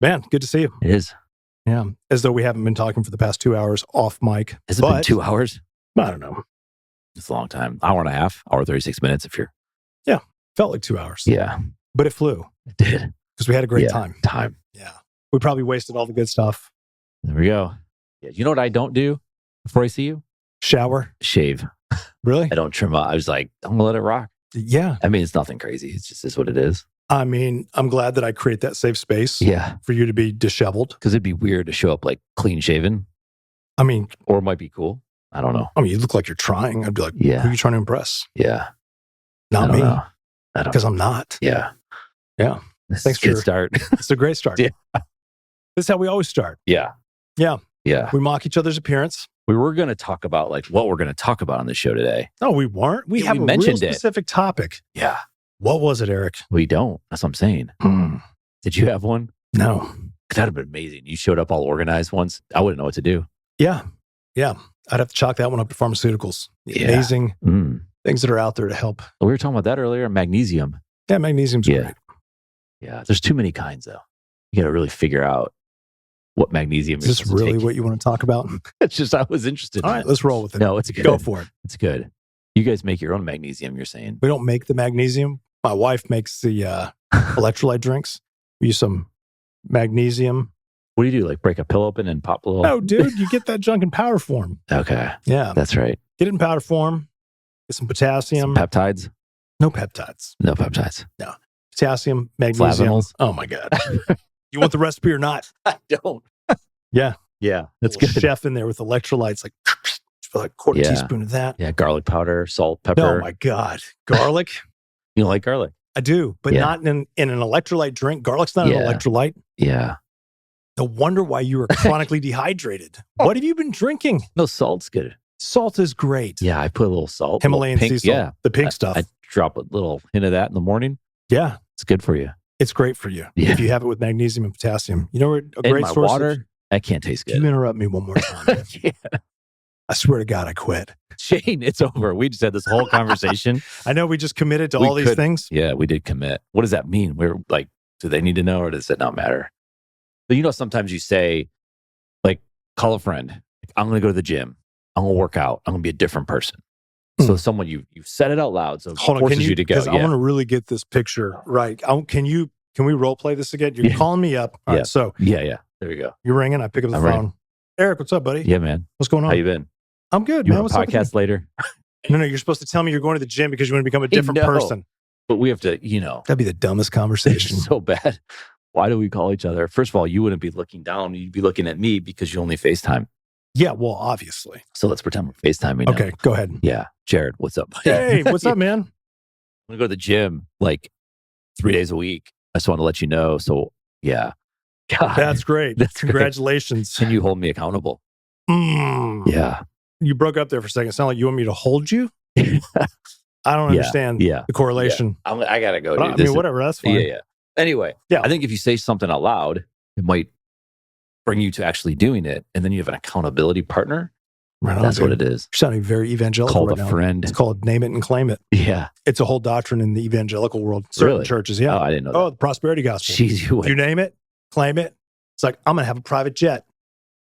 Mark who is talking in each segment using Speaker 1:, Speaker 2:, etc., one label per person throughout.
Speaker 1: Man, good to see you.
Speaker 2: It is.
Speaker 1: Yeah. As though we haven't been talking for the past 2 hours off mic.
Speaker 2: Has it been 2 hours?
Speaker 1: I don't know.
Speaker 2: It's a long time. Hour and a half, hour 36 minutes if you're.
Speaker 1: Yeah. Felt like 2 hours.
Speaker 2: Yeah.
Speaker 1: But it flew.
Speaker 2: It did.
Speaker 1: Because we had a great time. Yeah. We probably wasted all the good stuff.
Speaker 2: There we go. Yeah. You know what I don't do before I see you?
Speaker 1: Shower.
Speaker 2: Shave.
Speaker 1: Really?
Speaker 2: I don't trim up. I was like, I'm going to let it rock.
Speaker 1: Yeah.
Speaker 2: I mean, it's nothing crazy. It's just is what it is.
Speaker 1: I mean, I'm glad that I create that safe space
Speaker 2: Yeah.
Speaker 1: for you to be disheveled.
Speaker 2: Because it'd be weird to show up like clean shaven.
Speaker 1: I mean,
Speaker 2: or it might be cool. I don't know.
Speaker 1: You look like you're trying. I'd be like,
Speaker 2: yeah.
Speaker 1: Who are you trying to impress?
Speaker 2: Yeah.
Speaker 1: Not me.
Speaker 2: I don't
Speaker 1: Because I'm not.
Speaker 2: Yeah.
Speaker 1: Yeah.
Speaker 2: Thanks for the start.
Speaker 1: It's a great start.
Speaker 2: Yeah.
Speaker 1: This is how we always start.
Speaker 2: Yeah.
Speaker 1: Yeah.
Speaker 2: Yeah.
Speaker 1: We mock each other's appearance.
Speaker 2: We were going to talk about like what we're going to talk about on the show today.
Speaker 1: No, we weren't. We have a real specific topic.
Speaker 2: Yeah.
Speaker 1: What was it, Eric?
Speaker 2: We don't. That's what I'm saying. Did you have one?
Speaker 1: No.
Speaker 2: That'd have been amazing. You showed up all organized once. I wouldn't know what to do.
Speaker 1: Yeah. Yeah. I'd have to chalk that one up to pharmaceuticals. The amazing things that are out there to help.
Speaker 2: We were talking about that earlier. Magnesium.
Speaker 1: Yeah, magnesium's great.
Speaker 2: Yeah. There's too many kinds though. You got to really figure out what magnesium
Speaker 1: is. Is this really what you want to talk about?
Speaker 2: It's just, I was interested.
Speaker 1: All right, let's roll with it.
Speaker 2: No, it's good.
Speaker 1: Go for it.
Speaker 2: It's good. You guys make your own magnesium, you're saying?
Speaker 1: We don't make the magnesium. My wife makes the electrolyte drinks. We use some magnesium.
Speaker 2: What do you do? Like break a pill open and pop a little?
Speaker 1: No, dude, you get that junk in powder form.
Speaker 2: Okay.
Speaker 1: Yeah.
Speaker 2: That's right.
Speaker 1: Get it in powder form. Get some potassium.
Speaker 2: Some peptides?
Speaker 1: No peptides.
Speaker 2: No peptides.
Speaker 1: No. Potassium, magnesium.
Speaker 2: Flavanol's?
Speaker 1: Oh my God. You want the recipe or not?
Speaker 2: I don't.
Speaker 1: Yeah.
Speaker 2: Yeah. That's good.
Speaker 1: Chef in there with electrolytes, like quarter teaspoon of that.
Speaker 2: Yeah. Garlic powder, salt, pepper.
Speaker 1: Oh my God. Garlic.
Speaker 2: You don't like garlic?
Speaker 1: I do, but not in an electrolyte drink. Garlic's not an electrolyte.
Speaker 2: Yeah.
Speaker 1: No wonder why you are chronically dehydrated. What have you been drinking?
Speaker 2: No, salt's good.
Speaker 1: Salt is great.
Speaker 2: Yeah, I put a little salt.
Speaker 1: Himalayan
Speaker 2: pink,
Speaker 1: sea salt.
Speaker 2: Yeah.
Speaker 1: The pink stuff.
Speaker 2: I drop a little hint of that in the morning.
Speaker 1: Yeah.
Speaker 2: It's good for you.
Speaker 1: It's great for you.
Speaker 2: Yeah.
Speaker 1: If you have it with magnesium and potassium. You know what a great source
Speaker 2: water, that can't taste good.
Speaker 1: You interrupt me one more time.
Speaker 2: Yeah.
Speaker 1: I swear to God, I quit.
Speaker 2: Shane, it's over. We just had this whole conversation.
Speaker 1: I know we just committed to all these things.
Speaker 2: Yeah, we did commit. What does that mean? We're like, do they need to know or does it not matter? But you know, sometimes you say, like, call a friend. Like, I'm going to go to the gym. I'm going to work out. I'm going to be a different person. So someone, you said it out loud. So it forces you to go.
Speaker 1: Because I want to really get this picture right. Can we role play this again? You're calling me up. All right, so.
Speaker 2: Yeah. There we go.
Speaker 1: You're ringing. I pick up the phone.
Speaker 2: Ringing.
Speaker 1: Eric, what's up, buddy?
Speaker 2: Yeah, man.
Speaker 1: What's going on?
Speaker 2: How you been?
Speaker 1: I'm good,
Speaker 2: you
Speaker 1: man.
Speaker 2: Want a podcast later?
Speaker 1: No, you're supposed to tell me you're going to the gym because you want to become a different person.
Speaker 2: But we have to,
Speaker 1: That'd be the dumbest conversation.
Speaker 2: So bad. Why do we call each other? First of all, you wouldn't be looking down. You'd be looking at me because you only FaceTime.
Speaker 1: Yeah, well, obviously.
Speaker 2: So let's pretend we're FaceTiming.
Speaker 1: Okay, go ahead.
Speaker 2: Yeah. Jared, what's up, buddy?
Speaker 1: Hey, what's up, man?
Speaker 2: I'm going to go to the gym like 3 days a week. I just want to let you know. So, yeah. God,
Speaker 1: that's great. Congratulations.
Speaker 2: Great. Can you hold me accountable? Yeah.
Speaker 1: You broke up there for a second. It sounded like you want me to hold you? I don't understand the correlation.
Speaker 2: Yeah. I got to go.
Speaker 1: I mean, whatever. That's fine.
Speaker 2: Yeah. Anyway, I think if you say something out loud, it might bring you to actually doing it. And then you have an accountability partner.
Speaker 1: Right.
Speaker 2: That's what it is.
Speaker 1: You're sounding very evangelical
Speaker 2: called a friend.
Speaker 1: It's called name it and claim it.
Speaker 2: Yeah.
Speaker 1: It's a whole doctrine in the evangelical world. Certain churches, yeah.
Speaker 2: Oh, I didn't know that.
Speaker 1: Oh, the prosperity gospel.
Speaker 2: Jeez,
Speaker 1: you name it, claim it. It's like, I'm going to have a private jet.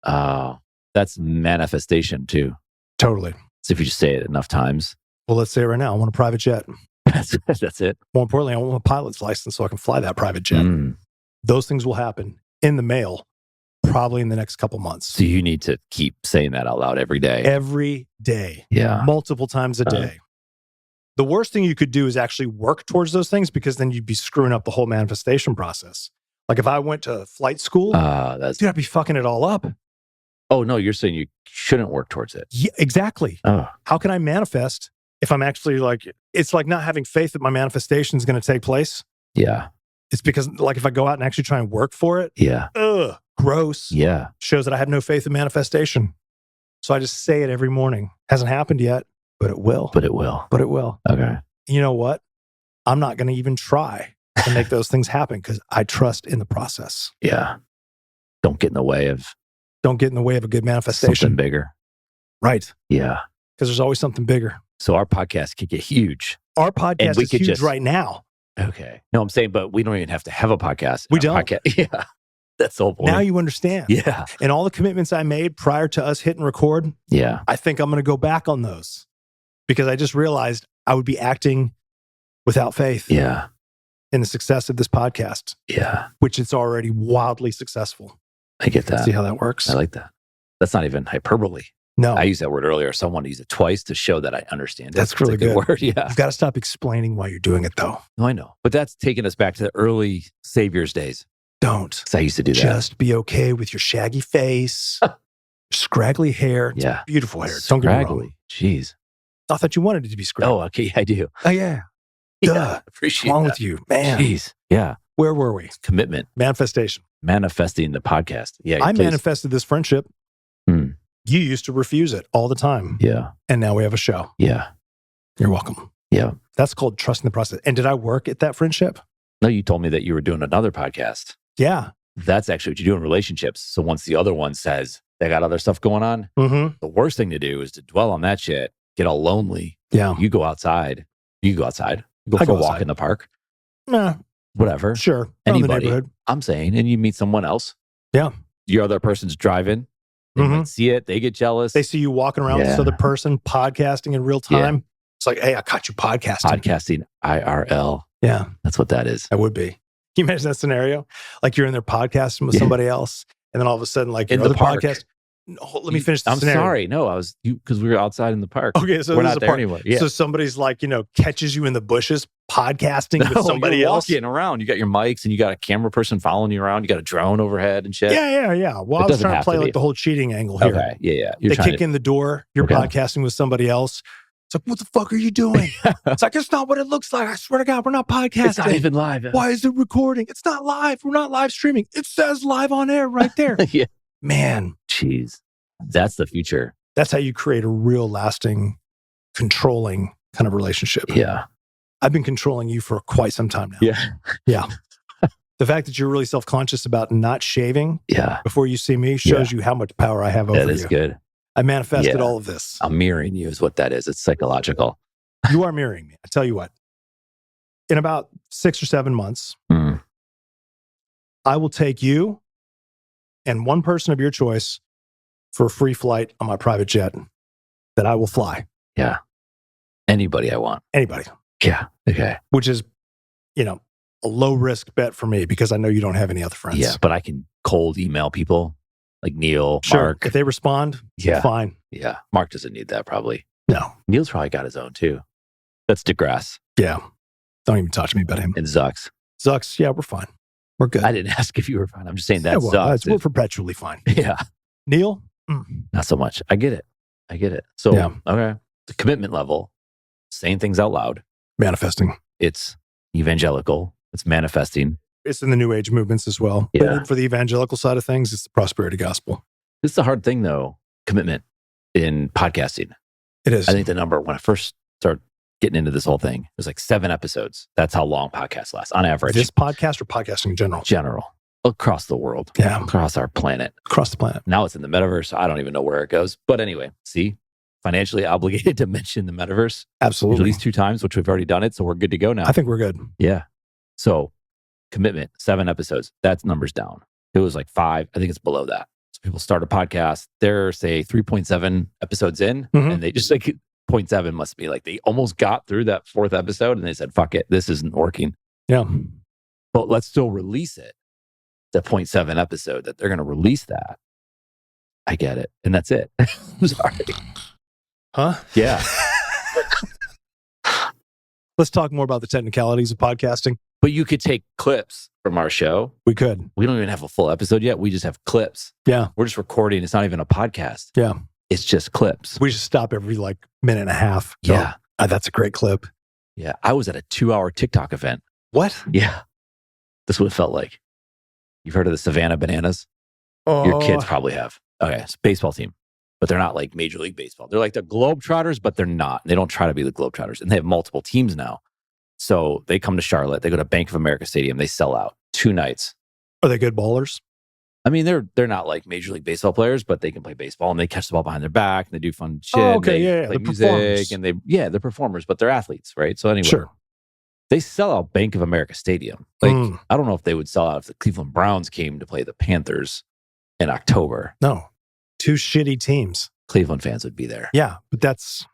Speaker 2: Oh, that's manifestation too.
Speaker 1: Totally.
Speaker 2: So if you just say it enough times.
Speaker 1: Well, let's say it right now. I want a private jet.
Speaker 2: That's it.
Speaker 1: More importantly, I want a pilot's license so I can fly that private jet. Those things will happen in the mail probably in the next couple months.
Speaker 2: So you need to keep saying that out loud every day.
Speaker 1: Every day.
Speaker 2: Yeah.
Speaker 1: Multiple times a day. The worst thing you could do is actually work towards those things because then you'd be screwing up the whole manifestation process. Like if I went to flight school, dude, I'd be fucking it all up.
Speaker 2: Oh, no, you're saying you shouldn't work towards it.
Speaker 1: Yeah, exactly. How can I manifest if I'm actually it's like not having faith that my manifestation is going to take place?
Speaker 2: Yeah.
Speaker 1: It's because if I go out and actually try and work for it, gross.
Speaker 2: Yeah.
Speaker 1: Shows that I have no faith in manifestation. So I just say it every morning. Hasn't happened yet, but it will.
Speaker 2: But it will.
Speaker 1: Okay. You know what? I'm not going to even try to make those things happen because I trust in the process.
Speaker 2: Yeah. Don't get in the way of
Speaker 1: a good manifestation.
Speaker 2: Something bigger.
Speaker 1: Right.
Speaker 2: Yeah.
Speaker 1: Because there's always something bigger.
Speaker 2: So our podcast could get huge.
Speaker 1: Our podcast is huge right now.
Speaker 2: Okay. No, I'm saying, but we don't even have to have a podcast.
Speaker 1: We don't.
Speaker 2: Yeah. That's the whole point.
Speaker 1: Now you understand.
Speaker 2: Yeah.
Speaker 1: And all the commitments I made prior to us hitting record, I think I'm going to go back on those because I just realized I would be acting without faith in the success of this podcast.
Speaker 2: Yeah.
Speaker 1: Which it's already wildly successful.
Speaker 2: I get that.
Speaker 1: See how that works?
Speaker 2: I like that. That's not even hyperbole.
Speaker 1: No.
Speaker 2: I used that word earlier. Someone used it twice to show that I understand it.
Speaker 1: That's really good.
Speaker 2: Word. Yeah.
Speaker 1: You've got to stop explaining why you're doing it, though.
Speaker 2: No, I know. But that's taking us back to the early Savior's days.
Speaker 1: Don't.
Speaker 2: Because I used to do that.
Speaker 1: Just be okay with your shaggy face, scraggly hair. It's beautiful hair. Don't get me wrong.
Speaker 2: Jeez.
Speaker 1: I thought you wanted it to be scraggly.
Speaker 2: Oh, okay. I do.
Speaker 1: Oh, yeah. Duh.
Speaker 2: Appreciate
Speaker 1: What's wrong
Speaker 2: that.
Speaker 1: with you? Man.
Speaker 2: Jeez. Yeah.
Speaker 1: Where were we?
Speaker 2: Commitment.
Speaker 1: Manifestation.
Speaker 2: Manifesting the podcast. Yeah.
Speaker 1: I manifested this friendship. You used to refuse it all the time.
Speaker 2: Yeah.
Speaker 1: And now we have a show.
Speaker 2: Yeah.
Speaker 1: You're welcome.
Speaker 2: Yeah.
Speaker 1: That's called trusting the process. And did I work at that friendship?
Speaker 2: No, you told me that you were doing another podcast.
Speaker 1: Yeah.
Speaker 2: That's actually what you do in relationships. So once the other one says they got other stuff going on, the worst thing to do is to dwell on that shit, get all lonely.
Speaker 1: Yeah.
Speaker 2: You go outside. You go outside. Go for a walk in the park.
Speaker 1: Nah.
Speaker 2: Whatever.
Speaker 1: Sure.
Speaker 2: Anybody. I'm saying, and you meet someone else.
Speaker 1: Yeah.
Speaker 2: Your other person's driving. They might see it. They get jealous.
Speaker 1: They see you walking around with this other person podcasting in real time. Yeah. It's like, hey, I caught you podcasting.
Speaker 2: Podcasting IRL.
Speaker 1: Yeah.
Speaker 2: That's what that is.
Speaker 1: That would be. Can you imagine that scenario? Like you're in there podcasting with somebody else, and then all of a sudden, like your other podcast. No, let me finish the scenario.
Speaker 2: I'm sorry. No, I was because we were outside in the park.
Speaker 1: Okay, so
Speaker 2: we're not there anymore. Yeah.
Speaker 1: So somebody's like, catches you in the bushes podcasting with somebody else.
Speaker 2: Walking around. You got your mics and you got a camera person following you around. You got a drone overhead and shit.
Speaker 1: Yeah. Well, I was trying to play like the whole cheating angle here.
Speaker 2: Okay. Yeah.
Speaker 1: They kick in the door. You're podcasting with somebody else. It's like, what the fuck are you doing? It's like, it's not what it looks like. I swear to God, we're not podcasting.
Speaker 2: It's not even live.
Speaker 1: Why is it recording? It's not live. We're not live streaming. It says live on air right there.
Speaker 2: Yeah.
Speaker 1: Man.
Speaker 2: Jeez. That's the future.
Speaker 1: That's how you create a real lasting, controlling kind of relationship.
Speaker 2: Yeah.
Speaker 1: I've been controlling you for quite some time now.
Speaker 2: Yeah.
Speaker 1: The fact that you're really self-conscious about not shaving before you see me shows you how much power I have over you.
Speaker 2: That is good.
Speaker 1: I manifested all of this.
Speaker 2: I'm mirroring you is what that is. It's psychological.
Speaker 1: You are mirroring me. I tell you what, in about 6 or 7 months, I will take you and one person of your choice for a free flight on my private jet that I will fly.
Speaker 2: Yeah. Anybody I want.
Speaker 1: Anybody.
Speaker 2: Yeah. Okay.
Speaker 1: Which is, a low risk bet for me because I know you don't have any other friends.
Speaker 2: Yeah. But I can cold email people like Neil, Mark.
Speaker 1: If they respond, fine.
Speaker 2: Yeah. Mark doesn't need that probably.
Speaker 1: No.
Speaker 2: Neil's probably got his own too. That's DeGrasse.
Speaker 1: Yeah. Don't even talk to me about him.
Speaker 2: And Zucks.
Speaker 1: Zucks, yeah, we're fine. We're good.
Speaker 2: I didn't ask if you were fine. I'm just saying that Zucks.
Speaker 1: We're perpetually fine.
Speaker 2: Yeah.
Speaker 1: Neil?
Speaker 2: Not so much. I get it. So, okay. The commitment level, saying things out loud.
Speaker 1: Manifesting.
Speaker 2: It's evangelical. It's manifesting.
Speaker 1: It's in the New Age movements as well.
Speaker 2: Yeah.
Speaker 1: But for the evangelical side of things, it's the prosperity gospel.
Speaker 2: It's the hard thing though, commitment in podcasting.
Speaker 1: It is.
Speaker 2: I think the number, when I first started getting into this whole thing, it was like 7 episodes. That's how long podcasts last on average.
Speaker 1: This podcast or podcasting in general?
Speaker 2: General. Across the world.
Speaker 1: Yeah.
Speaker 2: Across our planet.
Speaker 1: Across the planet.
Speaker 2: Now it's in the metaverse. I don't even know where it goes. But anyway, see, financially obligated to mention the metaverse.
Speaker 1: Absolutely.
Speaker 2: At least 2 times, which we've already done it. So we're good to go now.
Speaker 1: I think we're good.
Speaker 2: Yeah. So commitment, 7 episodes. That's numbers down. It was like 5. I think it's below that. So people start a podcast. They're say 3.7 episodes in and they just like 0.7 must be like they almost got through that 4th episode and they said, fuck it, this isn't working.
Speaker 1: Yeah.
Speaker 2: But let's still release it. The 0.7 episode that they're going to release that. I get it. And that's it. I'm sorry.
Speaker 1: Huh?
Speaker 2: Yeah.
Speaker 1: Let's talk more about the technicalities of podcasting.
Speaker 2: But you could take clips from our show.
Speaker 1: We could.
Speaker 2: We don't even have a full episode yet. We just have clips.
Speaker 1: Yeah.
Speaker 2: We're just recording. It's not even a podcast.
Speaker 1: Yeah.
Speaker 2: It's just clips.
Speaker 1: We should stop every like minute and a half.
Speaker 2: Yeah.
Speaker 1: That's a great clip.
Speaker 2: Yeah. I was at a 2-hour TikTok event.
Speaker 1: What?
Speaker 2: Yeah. This is what it felt like. You've heard of the Savannah Bananas?
Speaker 1: Oh.
Speaker 2: Your kids probably have. Okay. It's a baseball team, but they're not like Major League Baseball. They're like the Globetrotters, but they're not. They don't try to be the Globetrotters. And they have multiple teams now. So they come to Charlotte. They go to Bank of America Stadium. They sell out 2 nights.
Speaker 1: Are they good ballers?
Speaker 2: I mean, they're not like Major League Baseball players, but they can play baseball and they catch the ball behind their back and they do fun shit.
Speaker 1: Oh, okay.
Speaker 2: They
Speaker 1: Yeah.
Speaker 2: play
Speaker 1: The
Speaker 2: music
Speaker 1: performers.
Speaker 2: and they're performers, but they're athletes, right? So anyway,
Speaker 1: Sure.
Speaker 2: They sell out Bank of America Stadium. Like, I don't know if they would sell out if the Cleveland Browns came to play the Panthers in October.
Speaker 1: No, 2 shitty teams.
Speaker 2: Cleveland fans would be there.
Speaker 1: Yeah, but that's,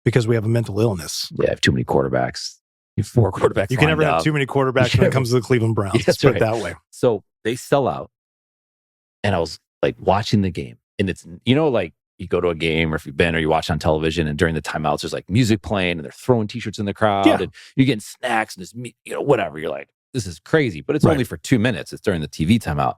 Speaker 1: because we have a mental illness.
Speaker 2: Yeah, I have too many quarterbacks. You have 4 quarterbacks.
Speaker 1: You can never have too many quarterbacks when it comes to the Cleveland Browns. Let's put it that way.
Speaker 2: So they sell out. And I was like watching the game. And it's, like you go to a game or if you've been or you watch on television and during the timeouts, there's like music playing and they're throwing t-shirts in the crowd and you're getting snacks and this, whatever. You're like, this is crazy. But it's only for 2 minutes. It's during the TV timeout.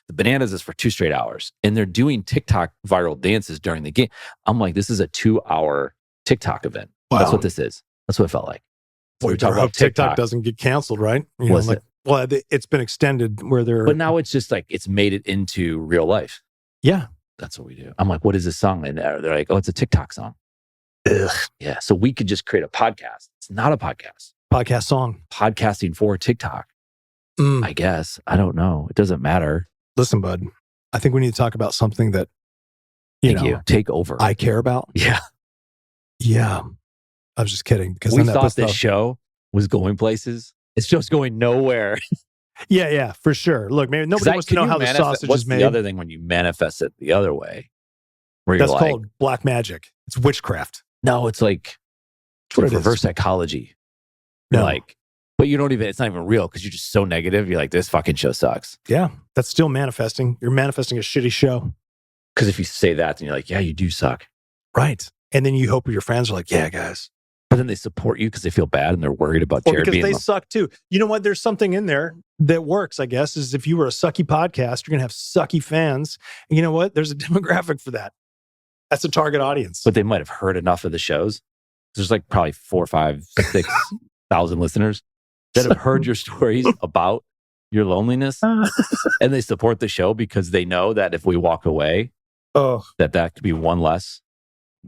Speaker 2: The Bananas is for 2 straight hours. And they're doing TikTok viral dances during the game. I'm like, this is a 2-hour TikTok event. Wow. That's what this is. That's what it felt like.
Speaker 1: So we talk about TikTok doesn't get canceled, right? Well, it's been extended where they're...
Speaker 2: But now it's just like, it's made it into real life.
Speaker 1: Yeah.
Speaker 2: That's what we do. I'm like, what is this song? And they're like, oh, it's a TikTok song. Ugh. Yeah. So we could just create a podcast. It's not a podcast.
Speaker 1: Podcast song.
Speaker 2: Podcasting for TikTok. I guess. I don't know. It doesn't matter.
Speaker 1: Listen, bud, I think we need to talk about something that, you
Speaker 2: take over.
Speaker 1: I care about.
Speaker 2: Yeah.
Speaker 1: Yeah. I was just kidding. Because
Speaker 2: we thought this show was going places. It's just going nowhere.
Speaker 1: Yeah, for sure. Look, maybe nobody wants to know how the sausage is made.
Speaker 2: What's the other thing when you manifest it the other way? Where
Speaker 1: That's called black magic. It's witchcraft.
Speaker 2: No, it's like reverse psychology.
Speaker 1: No.
Speaker 2: But you don't even, it's not even real because you're just so negative. You're like, this fucking show sucks.
Speaker 1: Yeah, that's still manifesting. You're manifesting a shitty show.
Speaker 2: Because if you say that, then you're like, yeah, you do suck.
Speaker 1: Right. And then you hope your friends are like, yeah, guys.
Speaker 2: But then they support you because they feel bad and they're worried about Jared
Speaker 1: being... Because they suck too. You know what? There's something in there that works, I guess, is if you were a sucky podcast, you're going to have sucky fans. And you know what? There's a demographic for that. That's a target audience.
Speaker 2: But they might have heard enough of the shows. There's like probably 4, 5, 6,000 listeners that have heard your stories about your loneliness. And they support the show because they know that if we walk away, that could be one less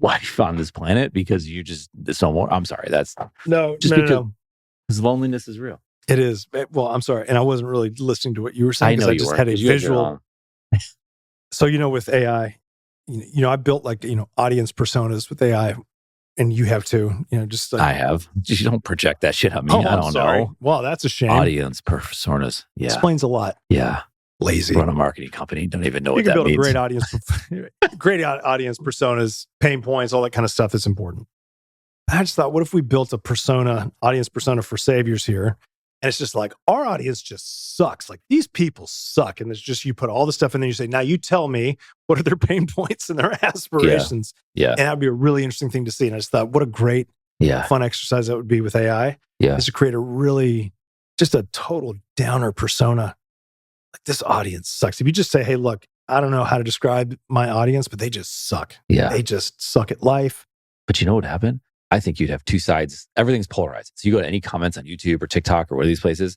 Speaker 2: life on this planet because you just so more. I'm sorry. That's because loneliness is real.
Speaker 1: It is. Well, I'm sorry. And I wasn't really listening to what you were saying because I just had a visual. So, with AI, I built audience personas with AI and you have too, just like.
Speaker 2: I have. You don't project that shit on me. I don't know.
Speaker 1: Well, that's a shame.
Speaker 2: Audience personas. Yeah.
Speaker 1: Explains a lot.
Speaker 2: Yeah.
Speaker 1: Lazy.
Speaker 2: Run a marketing company. Don't even know what that means.
Speaker 1: You can build a great audience personas, pain points, all that kind of stuff that's important. I just thought, what if we built a audience persona for saviors here? And it's just like, our audience just sucks. Like, these people suck. And it's just, you put all the stuff in there. You say, now you tell me, what are their pain points and their aspirations?
Speaker 2: Yeah.
Speaker 1: And that'd be a really interesting thing to see. And I just thought, what a great, fun exercise that would be with AI.
Speaker 2: Yeah.
Speaker 1: Is to create just a total downer persona. Like, this audience sucks. If you just say, hey, look, I don't know how to describe my audience, but they just suck.
Speaker 2: Yeah.
Speaker 1: They just suck at life.
Speaker 2: But you know what happened? I think you'd have 2 sides. Everything's polarized. So you go to any comments on YouTube or TikTok or one of these places,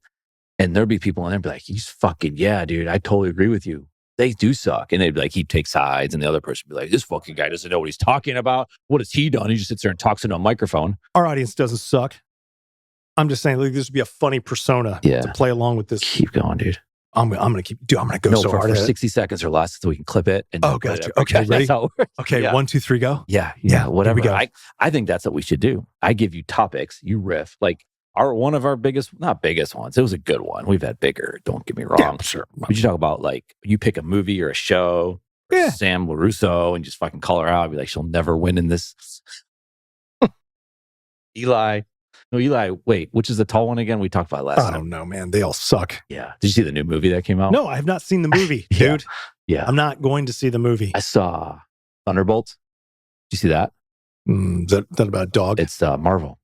Speaker 2: and there'll be people in there and be like, he's fucking, yeah, dude, I totally agree with you. They do suck. And they'd be like, he'd take sides. And the other person would be like, this fucking guy doesn't know what he's talking about. What has he done? He just sits there and talks into a microphone.
Speaker 1: Our audience doesn't suck. I'm just saying, like, this would be a funny persona to play along with this.
Speaker 2: Keep going, dude.
Speaker 1: I'm going to go so hard
Speaker 2: for 60 seconds or less so we can clip it. And
Speaker 1: gotcha. Okay, ready? Okay, 1, 2, 3, go.
Speaker 2: Yeah, whatever. I think that's what we should do. I give you topics, you riff. Like, one of our not biggest ones. It was a good one. We've had bigger, don't get me wrong.
Speaker 1: Yeah, sure.
Speaker 2: But you talk about, like, you pick a movie or a show, Sam LaRusso, and just fucking call her out. Be like, she'll never win in this. Eli, wait, which is the tall one again? We talked about last time.
Speaker 1: I don't know, man. They all suck.
Speaker 2: Yeah. Did you see the new movie that came out?
Speaker 1: No, I have not seen the movie, dude.
Speaker 2: Yeah.
Speaker 1: I'm not going to see the movie.
Speaker 2: I saw Thunderbolts. Did you see that?
Speaker 1: Is that about a dog?
Speaker 2: It's Marvel.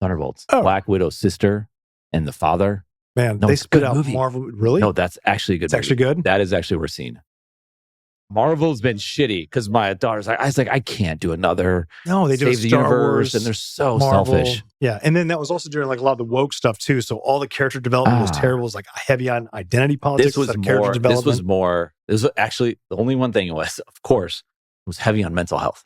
Speaker 2: Thunderbolts. Black Widow's sister and the father.
Speaker 1: Man, they spit out movie. Marvel. Really?
Speaker 2: No, that's actually a good movie.
Speaker 1: Actually good?
Speaker 2: That is actually worth seeing. Marvel's been shitty because my daughter's like, I can't do another.
Speaker 1: No, they do
Speaker 2: Save the
Speaker 1: Star
Speaker 2: Universe,
Speaker 1: Wars,
Speaker 2: and they're so
Speaker 1: Marvel.
Speaker 2: selfish.
Speaker 1: Yeah, and then that was also during like a lot of the woke stuff too. So all the character development was terrible. It was like heavy on identity politics. This
Speaker 2: was actually the only one thing it was, of course, was heavy on mental health.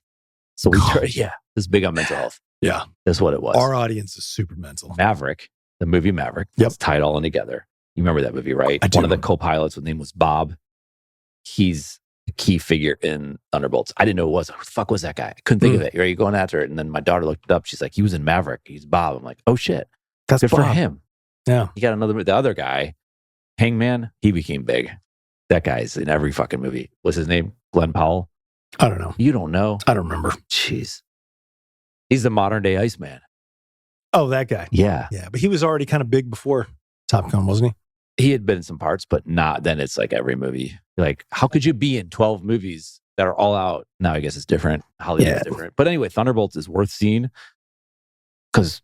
Speaker 2: So we tried, this big on mental health.
Speaker 1: Yeah,
Speaker 2: that's what it was.
Speaker 1: Our audience is super mental.
Speaker 2: Maverick, the movie Maverick.
Speaker 1: Yep,
Speaker 2: it's tied all in together. You remember that movie, right?
Speaker 1: I do.
Speaker 2: One of the co-pilots, his name was Bob. He's a key figure in Thunderbolts. I didn't know who it was. Who the fuck was that guy? I couldn't think of it. You're going after it. And then my daughter looked it up. She's like, he was in Maverick. He's Bob. I'm like, oh shit.
Speaker 1: That's
Speaker 2: good for
Speaker 1: Bob.
Speaker 2: him.
Speaker 1: Yeah.
Speaker 2: You got the other guy, Hangman, he became big. That guy's in every fucking movie. What's his name? Glenn Powell?
Speaker 1: I don't know.
Speaker 2: You don't know?
Speaker 1: I don't remember.
Speaker 2: Jeez. He's the modern day Iceman.
Speaker 1: Oh, that guy.
Speaker 2: Yeah.
Speaker 1: Yeah. But he was already kind of big before Top Gun, wasn't he?
Speaker 2: He had been in some parts, but not then it's like every movie. Like, how could you be in 12 movies that are all out? Now, I guess it's different. Hollywood's different. But anyway, Thunderbolts is worth seeing because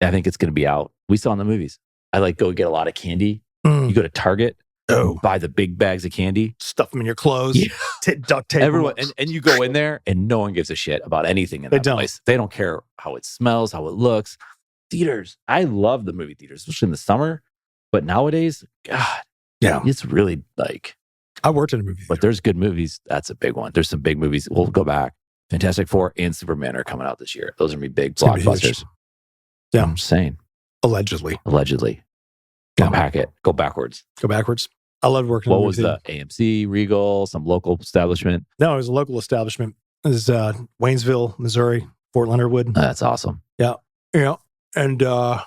Speaker 2: I think it's going to be out. We saw in the movies. I like go get a lot of candy. You go to Target, buy the big bags of candy,
Speaker 1: stuff them in your clothes, duct tape.
Speaker 2: Everyone, and you go in there and no one gives a shit about anything in that place. They don't care how it smells, how it looks. Theaters. I love the movie theaters, especially in the summer. But nowadays, God, it's really like...
Speaker 1: I worked in a movie theater.
Speaker 2: But there's good movies. That's a big one. There's some big movies. We'll go back. Fantastic Four and Superman are coming out this year. Those are going to be big blockbusters.
Speaker 1: Yeah.
Speaker 2: I'm saying.
Speaker 1: Allegedly.
Speaker 2: Unpack it. Go backwards.
Speaker 1: I loved working in
Speaker 2: What
Speaker 1: a
Speaker 2: was
Speaker 1: movie
Speaker 2: the AMC, Regal, some local establishment?
Speaker 1: No, it was a local establishment. It was Waynesville, Missouri, Fort Leonard Wood.
Speaker 2: That's awesome.
Speaker 1: Yeah. And that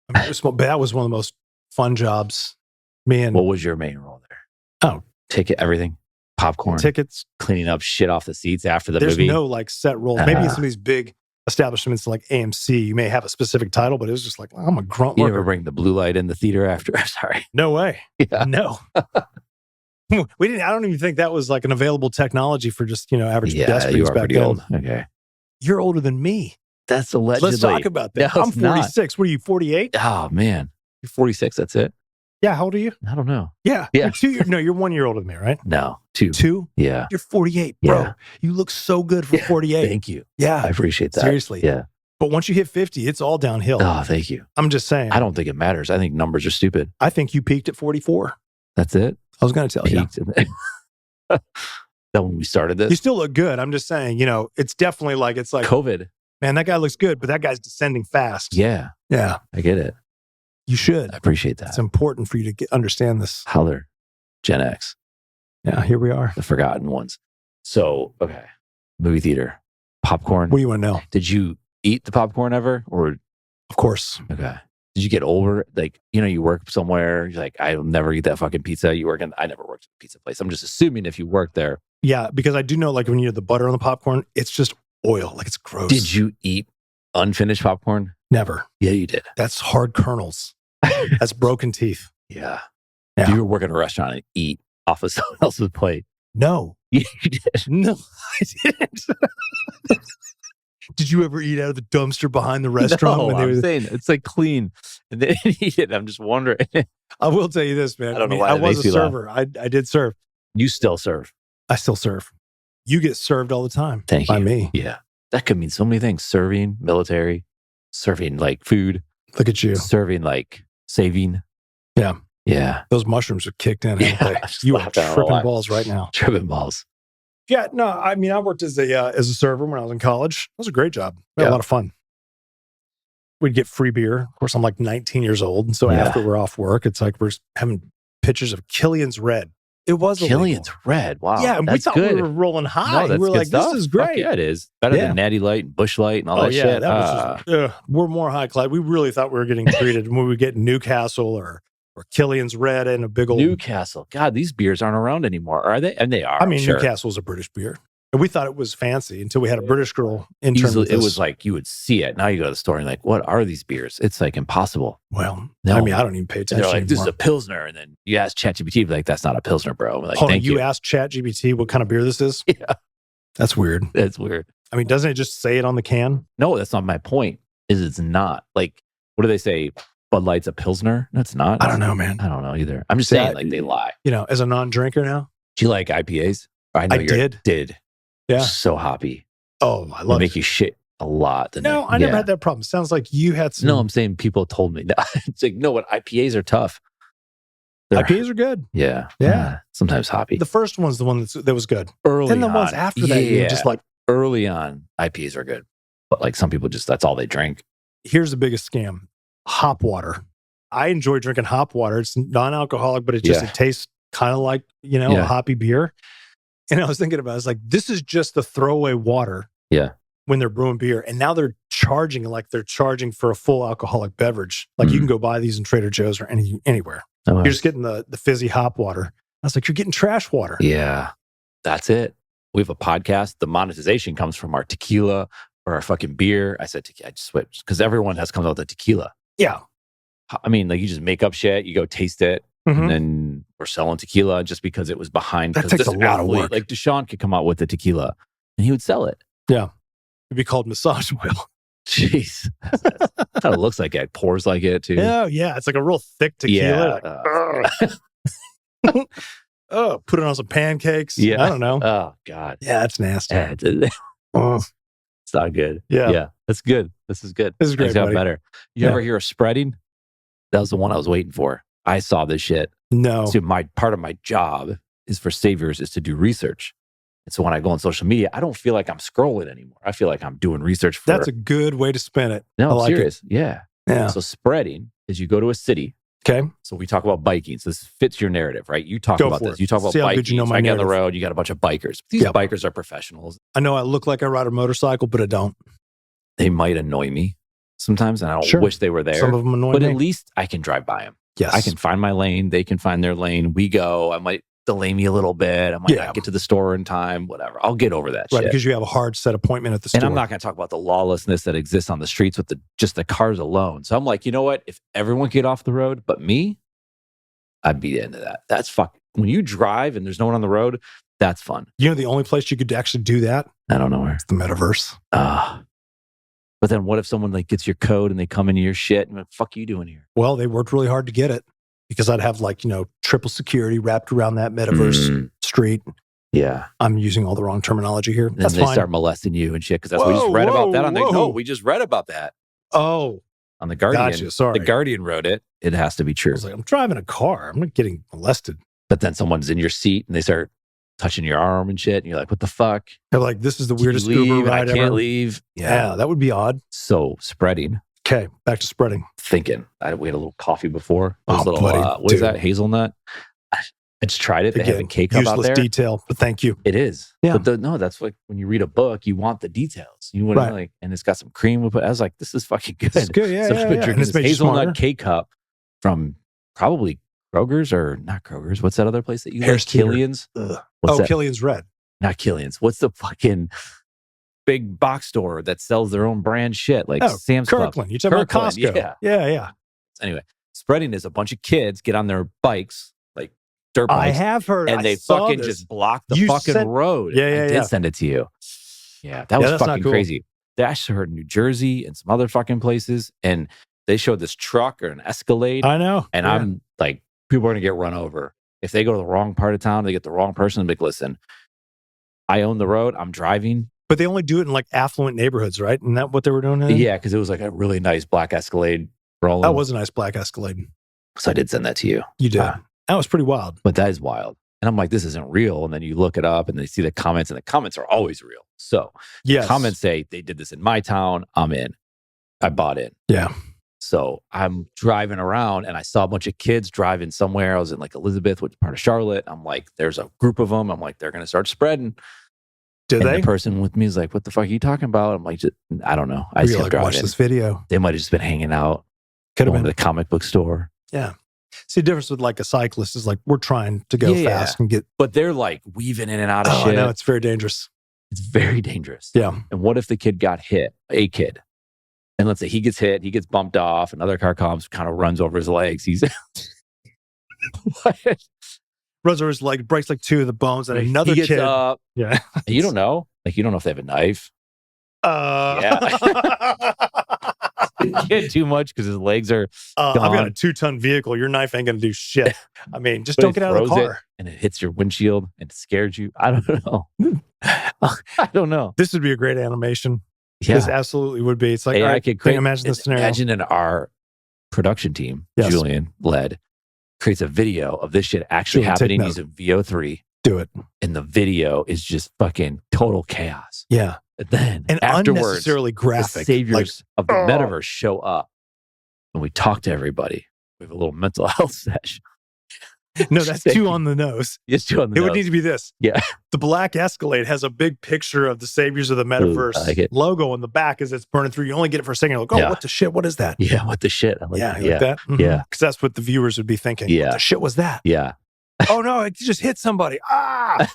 Speaker 1: was one of the most fun jobs.
Speaker 2: What was your main role there?
Speaker 1: Oh,
Speaker 2: ticket, everything, popcorn,
Speaker 1: tickets,
Speaker 2: cleaning up shit off the seats after the
Speaker 1: There's
Speaker 2: movie.
Speaker 1: no like set roles. Maybe in some of these big establishments like AMC, you may have a specific title, but it was just like, I'm a grunt
Speaker 2: You
Speaker 1: worker.
Speaker 2: never bring the blue light in the theater after? Sorry.
Speaker 1: No way.
Speaker 2: Yeah.
Speaker 1: No. We didn't. I don't even think that was like an available technology for just average pedestrians
Speaker 2: you are
Speaker 1: back
Speaker 2: pretty
Speaker 1: then.
Speaker 2: old. Okay,
Speaker 1: you're older than me.
Speaker 2: that's allegedly.
Speaker 1: Let's talk about that.
Speaker 2: No,
Speaker 1: I'm
Speaker 2: it's not.
Speaker 1: 46. What are you, 48?
Speaker 2: Oh man, you're 46. That's it.
Speaker 1: Yeah. How old are you?
Speaker 2: I don't know.
Speaker 1: Yeah.
Speaker 2: Yeah.
Speaker 1: You're 1 year older than me, right?
Speaker 2: No, 2.
Speaker 1: 2?
Speaker 2: Yeah.
Speaker 1: You're 48, bro.
Speaker 2: Yeah.
Speaker 1: You look so good for 48.
Speaker 2: Thank you.
Speaker 1: Yeah.
Speaker 2: I appreciate that.
Speaker 1: Seriously.
Speaker 2: Yeah.
Speaker 1: But once you hit 50, it's all downhill.
Speaker 2: Oh, thank you.
Speaker 1: I'm just saying.
Speaker 2: I don't think it matters. I think numbers are stupid.
Speaker 1: I think you peaked at 44.
Speaker 2: That's it.
Speaker 1: I was going to tell you.
Speaker 2: Peaked. That when we started this.
Speaker 1: You still look good. I'm just saying, it's definitely like, it's like,
Speaker 2: COVID.
Speaker 1: man, that guy looks good, but that guy's descending fast.
Speaker 2: Yeah.
Speaker 1: Yeah.
Speaker 2: I get it.
Speaker 1: You should.
Speaker 2: I appreciate that.
Speaker 1: It's important for you to understand this.
Speaker 2: Holler. Gen X.
Speaker 1: Yeah, here we are.
Speaker 2: The forgotten ones. So, okay. Movie theater. Popcorn.
Speaker 1: What do you want to know?
Speaker 2: Did you eat the popcorn ever? Or
Speaker 1: Of course.
Speaker 2: okay. Did you get over like, you work somewhere, you're like, I'll never eat that fucking pizza. I never worked at a pizza place. I'm just assuming if you work there.
Speaker 1: Yeah, because I do know like when you have the butter on the popcorn, it's just oil. Like it's gross.
Speaker 2: Did you eat unfinished popcorn?
Speaker 1: Never.
Speaker 2: Yeah, you did.
Speaker 1: That's hard kernels. That's broken teeth.
Speaker 2: Yeah.
Speaker 1: Yeah.
Speaker 2: You were working at a restaurant and eat off of someone else's plate.
Speaker 1: No.
Speaker 2: Yeah, you did.
Speaker 1: No, I didn't. Did you ever eat out of the dumpster behind the restaurant?
Speaker 2: No,
Speaker 1: when they
Speaker 2: I'm
Speaker 1: were...
Speaker 2: saying it's like clean. And then eat it. I'm just wondering.
Speaker 1: I will tell you this, man.
Speaker 2: I don't know why
Speaker 1: I
Speaker 2: it
Speaker 1: was
Speaker 2: makes
Speaker 1: a
Speaker 2: me laugh.
Speaker 1: server. I did serve.
Speaker 2: You still serve.
Speaker 1: I still serve. You get served all the time.
Speaker 2: Thank
Speaker 1: by
Speaker 2: you.
Speaker 1: me.
Speaker 2: Yeah. That could mean so many things. Serving, military, serving like food,
Speaker 1: Look at you.
Speaker 2: serving like saving.
Speaker 1: Yeah.
Speaker 2: Yeah.
Speaker 1: Those mushrooms are kicked in.
Speaker 2: Yeah,
Speaker 1: Haven't
Speaker 2: I
Speaker 1: they?
Speaker 2: just
Speaker 1: You are
Speaker 2: laughed out
Speaker 1: tripping
Speaker 2: loud.
Speaker 1: balls right now.
Speaker 2: Tripping balls.
Speaker 1: Yeah, no, I mean, I worked as a server when I was in college. It was a great job. We had
Speaker 2: Yeah.
Speaker 1: a lot of fun. We'd get free beer. Of course, I'm like 19 years old. And so
Speaker 2: Yeah.
Speaker 1: after we're off work, it's like we're having pictures of Killian's Red. It was
Speaker 2: Killian's
Speaker 1: illegal.
Speaker 2: Red. Wow.
Speaker 1: Yeah, and we
Speaker 2: that's
Speaker 1: thought
Speaker 2: good.
Speaker 1: we were rolling high.
Speaker 2: No, that's
Speaker 1: we were
Speaker 2: good
Speaker 1: like,
Speaker 2: stuff.
Speaker 1: this is
Speaker 2: Fuck
Speaker 1: great.
Speaker 2: yeah, it is. Better
Speaker 1: Yeah.
Speaker 2: than Natty Light and Bush Light and all
Speaker 1: Oh,
Speaker 2: that
Speaker 1: yeah,
Speaker 2: shit.
Speaker 1: that was just, we're more high class. We really thought we were getting treated when we would get Newcastle or Killian's Red and a big old...
Speaker 2: Newcastle. God, these beers aren't around anymore, are they? And they are.
Speaker 1: I mean,
Speaker 2: sure.
Speaker 1: Newcastle's a British beer. And we thought it was fancy until we had a British girl intern
Speaker 2: Easily,
Speaker 1: with
Speaker 2: it
Speaker 1: us.
Speaker 2: was like you would see it. Now you go to the store and like, what are these beers? It's like impossible.
Speaker 1: Well,
Speaker 2: No.
Speaker 1: I mean, I don't even pay
Speaker 2: And
Speaker 1: attention
Speaker 2: they're like, this is
Speaker 1: anymore.
Speaker 2: a Pilsner. And then you ask ChatGPT, like, that's not a Pilsner, bro. I'm like,
Speaker 1: Hold on,
Speaker 2: thank
Speaker 1: you
Speaker 2: you.
Speaker 1: asked ChatGPT what kind of beer this is?
Speaker 2: Yeah,
Speaker 1: That's weird.
Speaker 2: that's weird.
Speaker 1: I mean, doesn't it just say it on the can?
Speaker 2: No, that's not my point. It's not. Like, what do they say? Bud Light's a Pilsner? No, it's not.
Speaker 1: I don't know, man.
Speaker 2: I don't know either. I'm just
Speaker 1: See,
Speaker 2: saying, like, they lie.
Speaker 1: As a non-drinker now,
Speaker 2: Do you like IPAs? I know
Speaker 1: I
Speaker 2: you
Speaker 1: did. Yeah.
Speaker 2: So hoppy.
Speaker 1: Oh, I
Speaker 2: They
Speaker 1: love
Speaker 2: make
Speaker 1: it.
Speaker 2: you shit a lot.
Speaker 1: No, I never had that problem. Sounds like you had some...
Speaker 2: No, I'm saying people told me. It's like, no, what IPAs are tough. They're-
Speaker 1: IPAs are good.
Speaker 2: Yeah.
Speaker 1: Yeah.
Speaker 2: Sometimes hoppy.
Speaker 1: The first one's the one that was good.
Speaker 2: Early
Speaker 1: Then the
Speaker 2: on,
Speaker 1: ones after that, you're just like,
Speaker 2: early on, IPAs are good. But like some people just, that's all they drink.
Speaker 1: here's the biggest scam: hop water. I enjoy drinking hop water. It's non-alcoholic, but it tastes kind of like, a hoppy beer. And I was thinking about it, I was like, this is just the throwaway water.
Speaker 2: Yeah.
Speaker 1: When they're brewing beer. And now they're charging like they're charging for a full alcoholic beverage. Like you can go buy these in Trader Joe's or anywhere. You're just getting the fizzy hop water. I was like, you're getting trash water.
Speaker 2: Yeah, that's it. We have a podcast. The monetization comes from our tequila or our fucking beer. I said, I just switched because everyone has come out with a tequila.
Speaker 1: Yeah.
Speaker 2: I mean, like you just make up shit, you go taste it, and then we're selling tequila just because it was behind.
Speaker 1: That takes a lot of work.
Speaker 2: Like Deshaun could come out with the tequila and he would sell it.
Speaker 1: Yeah. It'd be called massage oil.
Speaker 2: Jeez. That's how it looks like it. Pours like it too.
Speaker 1: Oh, yeah. It's like a real thick tequila.
Speaker 2: Yeah.
Speaker 1: Oh, put it on some pancakes.
Speaker 2: Yeah.
Speaker 1: I don't know.
Speaker 2: Oh, God.
Speaker 1: Yeah, that's nasty.
Speaker 2: Yeah, it's not good.
Speaker 1: Yeah.
Speaker 2: Yeah. That's good. This is good.
Speaker 1: This is great,
Speaker 2: It's got
Speaker 1: buddy.
Speaker 2: better. You ever hear of spreading? That was the one I was waiting for. I saw this shit.
Speaker 1: No.
Speaker 2: So part of my job is for Saviors is to do research. And so when I go on social media, I don't feel like I'm scrolling anymore. I feel like I'm doing research for...
Speaker 1: That's a good way to spin it.
Speaker 2: No, I'm
Speaker 1: like
Speaker 2: serious. Yeah.
Speaker 1: Yeah.
Speaker 2: So spreading is you go to a city.
Speaker 1: Okay.
Speaker 2: So we talk about biking. So this fits your narrative, right? You talk about this. You talk about
Speaker 1: See how
Speaker 2: biking.
Speaker 1: good you know my
Speaker 2: I get on the
Speaker 1: narrative.
Speaker 2: road. You got a bunch of bikers. These bikers are professionals.
Speaker 1: I know I look like I ride a motorcycle, but I don't.
Speaker 2: They might annoy me sometimes, and I don't wish they were there.
Speaker 1: Some of them annoy
Speaker 2: but
Speaker 1: me.
Speaker 2: At least I can drive by them.
Speaker 1: Yes.
Speaker 2: I can find my lane. They can find their lane. We go. I might delay me a little bit. I might not get to the store in time. Whatever. I'll get over that shit.
Speaker 1: Right, because you have a hard set appointment at the store.
Speaker 2: And I'm not going to talk about the lawlessness that exists on the streets with just the cars alone. So I'm like, you know what? If everyone could get off the road but me, I'd be into that. That's fuck. When you drive and there's no one on the road, that's fun.
Speaker 1: You know the only place you could actually do that?
Speaker 2: I don't know where.
Speaker 1: It's the Metaverse.
Speaker 2: But then what if someone like gets your code and they come into your shit and what the fuck are you doing here?
Speaker 1: Well, they worked really hard to get it because I'd have triple security wrapped around that Metaverse street.
Speaker 2: Yeah.
Speaker 1: I'm using all the wrong terminology here.
Speaker 2: And
Speaker 1: that's
Speaker 2: they
Speaker 1: fine.
Speaker 2: start molesting you and shit because that's what we just read about that on the... No, we just read about that.
Speaker 1: Oh.
Speaker 2: On the Guardian.
Speaker 1: Gotcha, sorry.
Speaker 2: The Guardian wrote it. It has to be true.
Speaker 1: I was like, I'm driving a car. I'm not getting molested.
Speaker 2: But then someone's in your seat and they start touching your arm and shit. And you're like, what the fuck?
Speaker 1: They're like, this is the weirdest
Speaker 2: leave
Speaker 1: Uber ride
Speaker 2: I can't
Speaker 1: ever.
Speaker 2: leave.
Speaker 1: Yeah, that would be odd.
Speaker 2: So spreading.
Speaker 1: Okay, back to spreading.
Speaker 2: Thinking. We had a little coffee before.
Speaker 1: Buddy,
Speaker 2: what is that? Hazelnut? I just tried it. They have a K-Cup out there.
Speaker 1: Useless detail, but thank you.
Speaker 2: It is.
Speaker 1: Yeah.
Speaker 2: But that's like when you read a book, you want the details. You want to and it's got some cream. I was like, this is fucking good.
Speaker 1: It's good, yeah,
Speaker 2: So
Speaker 1: yeah,
Speaker 2: I've been
Speaker 1: yeah.
Speaker 2: drinking
Speaker 1: And it's
Speaker 2: this
Speaker 1: made you smarter.
Speaker 2: hazelnut K-Cup from probably Kroger's or not Kroger's. What's that other place that you like?
Speaker 1: Harris Teeter.
Speaker 2: Killian's?
Speaker 1: Oh,
Speaker 2: that?
Speaker 1: Killian's Red.
Speaker 2: Not Killian's. What's the fucking big box store that sells their own brand shit? Like Sam's Club.
Speaker 1: Kirkland. You're talking about Costco.
Speaker 2: Yeah.
Speaker 1: Yeah.
Speaker 2: Anyway, spreading is a bunch of kids get on their bikes, like dirt bikes.
Speaker 1: I have heard.
Speaker 2: And they fucking just block the fucking road. I did send it to you. Yeah, that was fucking crazy. They actually heard in New Jersey and some other fucking places, and they showed this truck or an Escalade.
Speaker 1: I know.
Speaker 2: And I'm like, people are going to get run over. If they go to the wrong part of town, they get the wrong person. I'm like, listen, I own the road. I'm driving.
Speaker 1: But they only do it in like affluent neighborhoods, right? Isn't that what they were doing?
Speaker 2: Yeah, because it was like a really nice black Escalade rolling.
Speaker 1: That was a nice black Escalade.
Speaker 2: So I did send that to you.
Speaker 1: You did. That was pretty wild.
Speaker 2: But that is wild. And I'm like, this isn't real. And then you look it up and they see the comments, and the comments are always real. So comments say, they did this in my town. I'm in. I bought in.
Speaker 1: Yeah.
Speaker 2: So I'm driving around and I saw a bunch of kids driving somewhere. I was in like Elizabeth, which is part of Charlotte. I'm like, there's a group of them. I'm like, they're going to start spreading.
Speaker 1: Did
Speaker 2: and
Speaker 1: they?
Speaker 2: The person with me is like, what the fuck are you talking about? I'm like, I don't know. I
Speaker 1: just
Speaker 2: kept
Speaker 1: like,
Speaker 2: driving.
Speaker 1: Watch this video.
Speaker 2: They might have just been hanging out.
Speaker 1: Could have
Speaker 2: been
Speaker 1: been
Speaker 2: to the comic book store.
Speaker 1: Yeah. See, the difference with like a cyclist is like, we're trying to go fast and get.
Speaker 2: But they're like weaving in and out of shit.
Speaker 1: I know. It's very dangerous.
Speaker 2: It's very dangerous.
Speaker 1: Yeah.
Speaker 2: And what if the kid got hit? A kid. And let's say he gets hit, he gets bumped off, another car comes, kind of runs over his legs. He's what?
Speaker 1: Runs over his leg, breaks like two of the bones, and another
Speaker 2: he gets
Speaker 1: kid.
Speaker 2: Up.
Speaker 1: Yeah.
Speaker 2: And you don't know. Like, you don't know if they have a knife. Yeah. Kid too much because his legs are
Speaker 1: I've got a 2-ton vehicle. Your knife ain't going to do shit. I mean, just don't get out of the car.
Speaker 2: And it hits your windshield and it scares you. I don't know. I don't know.
Speaker 1: This would be a great animation.
Speaker 2: Yeah.
Speaker 1: This absolutely would be. It's like,
Speaker 2: AI could create,
Speaker 1: imagine the scenario.
Speaker 2: Imagine in our production team, Julian led, creates a video of this shit actually happening using VO3.
Speaker 1: Do it.
Speaker 2: And the video is just fucking total chaos.
Speaker 1: Yeah.
Speaker 2: But then
Speaker 1: and
Speaker 2: afterwards,
Speaker 1: unnecessarily graphic.
Speaker 2: The saviors of the metaverse show up and we talk to everybody. We have a little mental health session.
Speaker 1: No, that's too on the nose.
Speaker 2: It's too on the
Speaker 1: It
Speaker 2: nose.
Speaker 1: would need to be this.
Speaker 2: Yeah.
Speaker 1: The black Escalade has a big picture of the Saviors of the Metaverse
Speaker 2: I like it.
Speaker 1: logo on the back as it's burning through. You only get it for a second. You're like, oh,
Speaker 2: Yeah.
Speaker 1: what the shit? What is that?
Speaker 2: Yeah, what the shit? I like
Speaker 1: Yeah,
Speaker 2: that.
Speaker 1: you like that? Mhm.
Speaker 2: Yeah.
Speaker 1: Because that's what the viewers would be thinking.
Speaker 2: Yeah.
Speaker 1: What the shit was that?
Speaker 2: Yeah.
Speaker 1: Oh, no, it just hit somebody. Ah!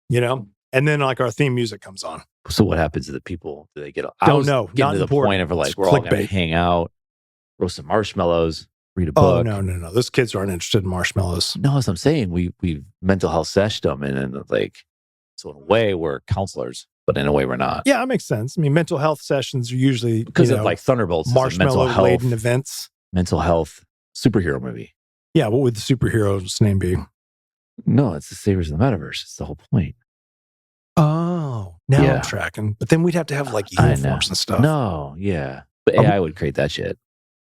Speaker 1: You know? And then like our theme music comes on.
Speaker 2: So what happens to the people? Do they get?
Speaker 1: Don't know.
Speaker 2: Getting
Speaker 1: Not
Speaker 2: to the
Speaker 1: important.
Speaker 2: point of like
Speaker 1: It's
Speaker 2: we're all going to
Speaker 1: clickbait.
Speaker 2: hang out, roast some marshmallows, read a
Speaker 1: Oh,
Speaker 2: book.
Speaker 1: no. Those kids aren't interested in marshmallows.
Speaker 2: No, as I'm saying, we mental health seshed them, and then like, so in a way we're counselors, but in a way we're not.
Speaker 1: Yeah, that makes sense. I mean, mental health sessions are usually
Speaker 2: Because of like Thunderbolts,
Speaker 1: marshmallow-laden events.
Speaker 2: mental health superhero movie.
Speaker 1: Yeah, what would the superhero's name be?
Speaker 2: No, it's the Saviors of the Metaverse. It's the whole point.
Speaker 1: Oh, now
Speaker 2: Yeah.
Speaker 1: I'm tracking. But then we'd have to have like
Speaker 2: I know.
Speaker 1: uniforms and stuff.
Speaker 2: No, yeah, but AI would create that shit.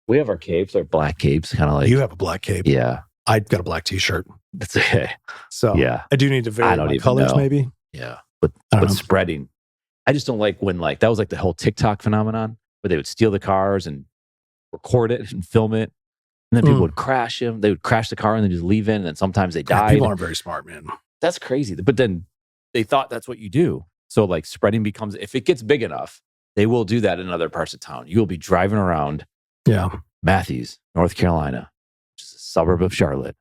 Speaker 2: We have our capes, our black capes, kind of like
Speaker 1: You have a black cape.
Speaker 2: yeah,
Speaker 1: I've got a black t-shirt.
Speaker 2: that's okay.
Speaker 1: So
Speaker 2: Yeah,
Speaker 1: I do need to vary
Speaker 2: I don't
Speaker 1: my
Speaker 2: even
Speaker 1: colors
Speaker 2: know.
Speaker 1: maybe.
Speaker 2: yeah, but
Speaker 1: I don't know.
Speaker 2: spreading. I just don't like when like that was like the whole TikTok phenomenon where they would steal the cars and record it and film it, and then people would crash them. They would crash the car and then just leave in, and then sometimes they
Speaker 1: God,
Speaker 2: died.
Speaker 1: people aren't very smart, man.
Speaker 2: That's crazy. But then they thought that's what you do. So like spreading becomes, if it gets big enough, they will do that in other parts of town. You will be driving around
Speaker 1: Yeah.
Speaker 2: Matthews, North Carolina, which is a suburb of Charlotte,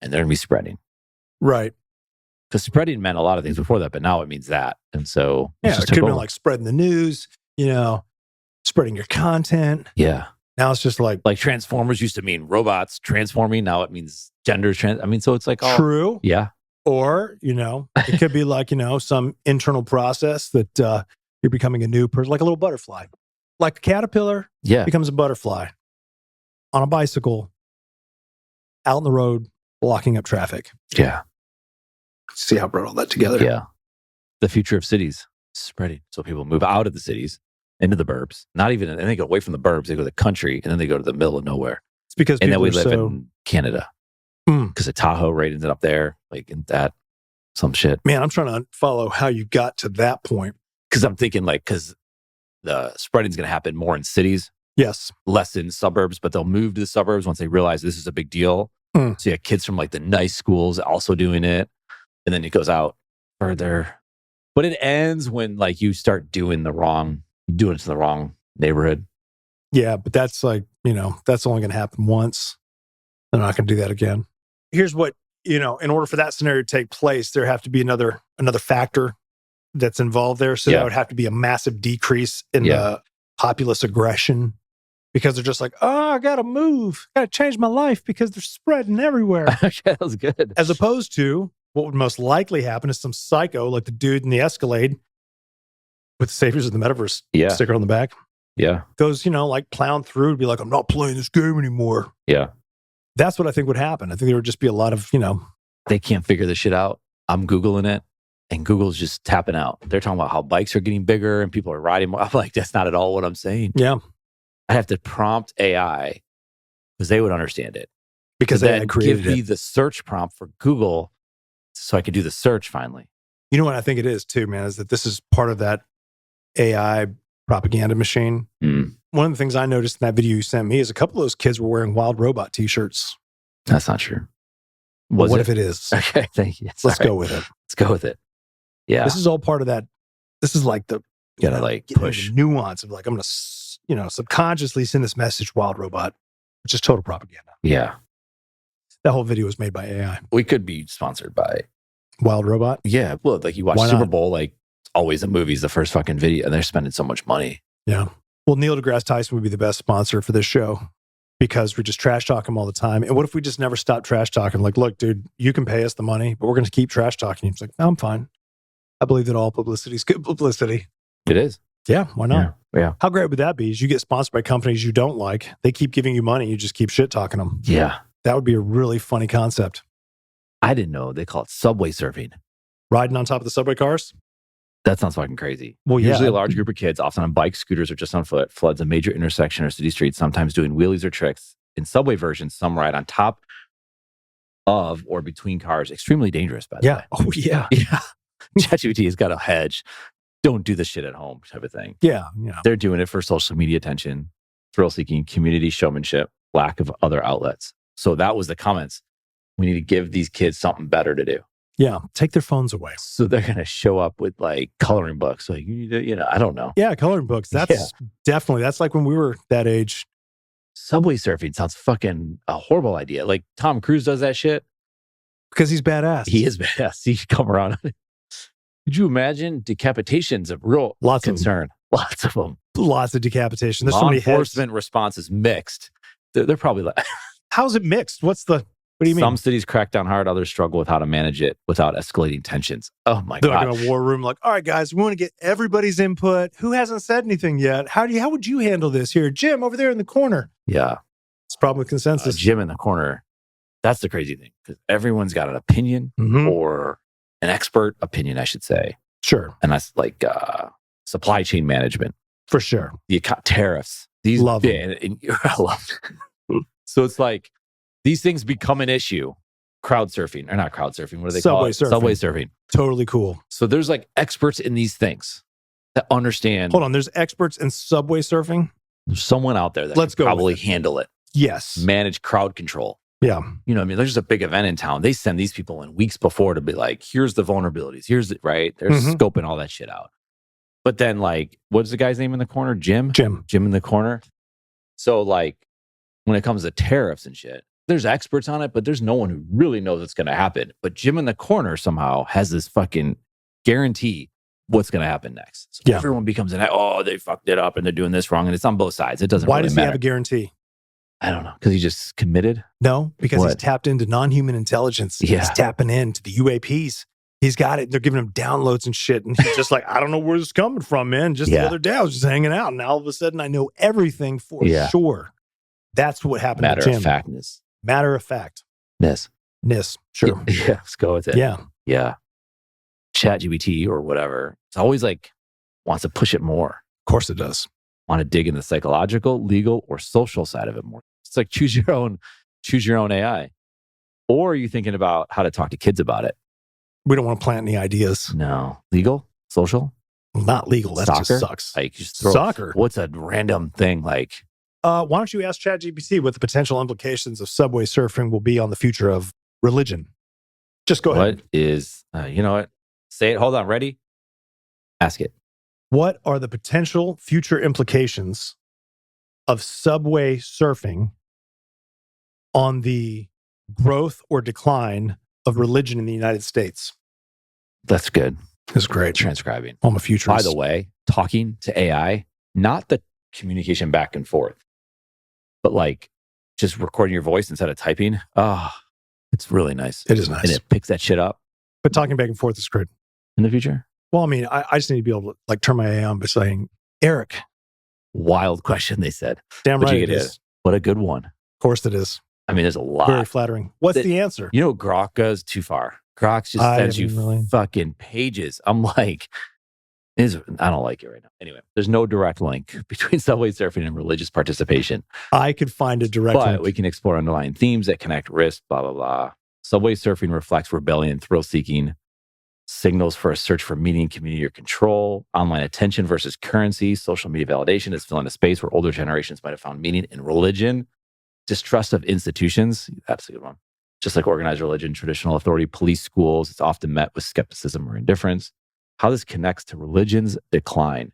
Speaker 2: and they're going to be spreading.
Speaker 1: Right.
Speaker 2: Because spreading meant a lot of things before that, but now it means that. And so
Speaker 1: Yeah,
Speaker 2: just
Speaker 1: it
Speaker 2: took
Speaker 1: could have been
Speaker 2: over.
Speaker 1: like spreading the news, spreading your content.
Speaker 2: Yeah.
Speaker 1: Now it's just like
Speaker 2: Like Transformers used to mean robots transforming. Now it means gender trans. I mean, so it's like, oh,
Speaker 1: true.
Speaker 2: yeah.
Speaker 1: Or, it could be like, some internal process that you're becoming a new person, like a little butterfly. Like a caterpillar
Speaker 2: Yeah.
Speaker 1: becomes a butterfly on a bicycle out on the road, blocking up traffic.
Speaker 2: Yeah.
Speaker 1: See how I brought all that together.
Speaker 2: Yeah. The future of cities spreading. So people move out of the cities into the burbs. Not even, and they go away from the burbs. They go to the country and then they go to the middle of nowhere.
Speaker 1: It's because
Speaker 2: And then
Speaker 1: people
Speaker 2: we
Speaker 1: are
Speaker 2: live
Speaker 1: so...
Speaker 2: in Canada.
Speaker 1: Mm.
Speaker 2: Because the Tahoe right ended up there, like in that, some shit.
Speaker 1: Man, I'm trying to follow how you got to that point.
Speaker 2: Because I'm thinking like, because the spreading is going to happen more in cities,
Speaker 1: Yes.
Speaker 2: less in suburbs, but they'll move to the suburbs once they realize this is a big deal.
Speaker 1: Mm.
Speaker 2: So you have kids from like the nice schools also doing it. And then it goes out further. But it ends when like you start doing it to the wrong neighborhood.
Speaker 1: Yeah, but that's like, that's only going to happen once. They're not going to do that again. Here's what, in order for that scenario to take place, there have to be another factor that's involved there. So
Speaker 2: Yeah.
Speaker 1: that would have to be a massive decrease in the populace aggression because they're just like, oh, I got to move. Got to change my life because they're spreading everywhere.
Speaker 2: Okay, that was good.
Speaker 1: As opposed to what would most likely happen is some psycho like the dude in the Escalade with the Saviors of the Metaverse
Speaker 2: Yeah.
Speaker 1: sticker on the back
Speaker 2: Yeah.
Speaker 1: goes, like plowing through to be like, I'm not playing this game anymore.
Speaker 2: Yeah.
Speaker 1: That's what I think would happen. I think there would just be a lot of,
Speaker 2: They can't figure this shit out. I'm Googling it and Google's just tapping out. They're talking about how bikes are getting bigger and people are riding more. I'm like, that's not at all what I'm saying.
Speaker 1: yeah,
Speaker 2: I have to prompt AI because they would understand it.
Speaker 1: because
Speaker 2: To
Speaker 1: they
Speaker 2: then
Speaker 1: created
Speaker 2: give me
Speaker 1: it.
Speaker 2: the search prompt for Google so I could do the search finally.
Speaker 1: You know what I think it is too, man, is that this is part of that AI propaganda machine.
Speaker 2: Mm,
Speaker 1: One of the things I noticed in that video you sent me is a couple of those kids were wearing Wild Robot t-shirts.
Speaker 2: that's not true.
Speaker 1: Well, what if it is?
Speaker 2: Okay, thank you.
Speaker 1: Let's go with it.
Speaker 2: Let's go with it. Yeah.
Speaker 1: This is all part of that. This is like the
Speaker 2: Gotta like
Speaker 1: getting
Speaker 2: push.
Speaker 1: the nuance of like, I'm going to, subconsciously send this message, Wild Robot, which is total propaganda.
Speaker 2: Yeah.
Speaker 1: That whole video was made by AI.
Speaker 2: We could be sponsored by,
Speaker 1: Wild Robot.
Speaker 2: yeah. Well, like you watch
Speaker 1: Why
Speaker 2: Super
Speaker 1: not?
Speaker 2: Bowl, like always the movie's the first fucking video and they're spending so much money.
Speaker 1: Yeah. Well, Neil deGrasse Tyson would be the best sponsor for this show because we just trash talk him all the time. And what if we just never stop trash talking? Like, look, dude, you can pay us the money, but we're going to keep trash talking. He's like, no, I'm fine. I believe that all publicity is good publicity.
Speaker 2: It is.
Speaker 1: Yeah, why not?
Speaker 2: Yeah.
Speaker 1: How great would that be? Is you get sponsored by companies you don't like. They keep giving you money. You just keep shit talking them.
Speaker 2: Yeah.
Speaker 1: That would be a really funny concept.
Speaker 2: I didn't know they call it subway surfing.
Speaker 1: Riding on top of the subway cars?
Speaker 2: That sounds fucking crazy.
Speaker 1: Well, yeah.
Speaker 2: Usually a large group of kids, often on bikes, scooters, or just on foot, floods a major intersection or city street, sometimes doing wheelies or tricks. In subway versions, some ride on top of or between cars. Extremely dangerous, by the way.
Speaker 1: Oh, yeah.
Speaker 2: Yeah. ChatGPT has got a hedge. Don't do this shit at home type of thing.
Speaker 1: Yeah.
Speaker 2: They're doing it for social media attention, thrill seeking, community showmanship, lack of other outlets. So that was the comments. We need to give these kids something better to do.
Speaker 1: Yeah. Take their phones away.
Speaker 2: So they're going to show up with like coloring books. Like, you need to, I don't know.
Speaker 1: Yeah. Coloring books. That's definitely, that's like when we were that age.
Speaker 2: Subway surfing sounds fucking a horrible idea. Like Tom Cruise does that shit.
Speaker 1: Because he's badass.
Speaker 2: He is badass. He should come around. Could you imagine decapitations of real concern? Lots of them.
Speaker 1: Lots of decapitation. There's
Speaker 2: Law
Speaker 1: so many
Speaker 2: enforcement response is mixed. They're probably like,
Speaker 1: how's it mixed? What do you mean?
Speaker 2: Some cities crack down hard, others struggle with how to manage it without escalating tensions. Oh my God.
Speaker 1: They're like in a war room, like, all right, guys, we want to get everybody's input. Who hasn't said anything yet? How would you handle this here? Jim, over there in the corner.
Speaker 2: Yeah.
Speaker 1: It's probably consensus.
Speaker 2: Jim in the corner. That's the crazy thing. Because everyone's got an opinion or an expert opinion, I should say.
Speaker 1: Sure.
Speaker 2: And that's like supply chain management.
Speaker 1: For sure.
Speaker 2: The tariffs. These
Speaker 1: love
Speaker 2: I love it. So it's like these things become an issue. Crowd surfing, or not crowd surfing. What do they call it? Subway surfing.
Speaker 1: Totally cool.
Speaker 2: So there's like experts in these things that understand.
Speaker 1: Hold on. There's experts in subway surfing.
Speaker 2: There's someone out there that can probably handle it.
Speaker 1: Yes.
Speaker 2: Manage crowd control.
Speaker 1: Yeah.
Speaker 2: You know what I mean? There's just a big event in town. They send these people in weeks before to be like, here's the vulnerabilities. Here's the, right? They're scoping all that shit out. But then like, what's the guy's name in the corner? Jim in the corner. So like, when it comes to tariffs and shit, there's experts on it, but there's no one who really knows what's going to happen. But Jim in the corner somehow has this fucking guarantee what's going to happen next. So everyone becomes they fucked it up and they're doing this wrong. And it's on both sides. It doesn't
Speaker 1: Why
Speaker 2: really
Speaker 1: does
Speaker 2: matter.
Speaker 1: he have a guarantee?
Speaker 2: I don't know. Because he's just committed?
Speaker 1: No, because he's tapped into non-human intelligence.
Speaker 2: Yeah.
Speaker 1: He's tapping into the UAPs. He's got it. They're giving him downloads and shit. And he's just like, I don't know where this is coming from, man. Just the other day, I was just hanging out. And now all of a sudden, I know everything for sure. That's what happened to Jim. Matter of fact.
Speaker 2: Ness.
Speaker 1: Sure.
Speaker 2: Yeah, let's go with it. Yeah. ChatGPT or whatever. It's always like, wants to push it more.
Speaker 1: Of course it does.
Speaker 2: Want to dig in the psychological, legal, or social side of it more. It's like choose your own AI. Or are you thinking about how to talk to kids about it?
Speaker 1: We don't want to plant any ideas.
Speaker 2: No. Legal? Social?
Speaker 1: Well, not legal. That
Speaker 2: Soccer?
Speaker 1: just sucks.
Speaker 2: Like
Speaker 1: soccer.
Speaker 2: What's a random thing like?
Speaker 1: Why don't you ask ChatGPT what the potential implications of subway surfing will be on the future of religion? Just go ahead.
Speaker 2: What is, you know what? Say it. Hold on. Ready? Ask it.
Speaker 1: What are the potential future implications of subway surfing on the growth or decline of religion in the United States?
Speaker 2: That's good.
Speaker 1: That's great.
Speaker 2: Transcribing.
Speaker 1: I'm a futurist.
Speaker 2: By the way, talking to AI, not the communication back and forth, but like just recording your voice instead of typing. It's really nice.
Speaker 1: It is nice.
Speaker 2: And it picks that shit up.
Speaker 1: But talking back and forth is great.
Speaker 2: In the future?
Speaker 1: Well, I mean, I just need to be able to like turn my AI on by saying, Eric.
Speaker 2: Wild question, they said.
Speaker 1: Damn right it is.
Speaker 2: What a good one.
Speaker 1: Of course it is.
Speaker 2: I mean, there's a lot.
Speaker 1: Very flattering. What's the answer?
Speaker 2: You know, Grok goes too far. Grok just sends you fucking pages. I'm like, I don't like it right now. Anyway, there's no direct link between subway surfing and religious participation.
Speaker 1: I could find a direct link.
Speaker 2: But we can explore underlying themes that connect risk, blah, blah, blah. Subway surfing reflects rebellion, thrill-seeking, signals for a search for meaning, community, or control, online attention versus currency, social media validation is filling a space where older generations might have found meaning in religion, distrust of institutions. That's a good one. Just like organized religion, traditional authority, police, schools, it's often met with skepticism or indifference. How this connects to religion's decline.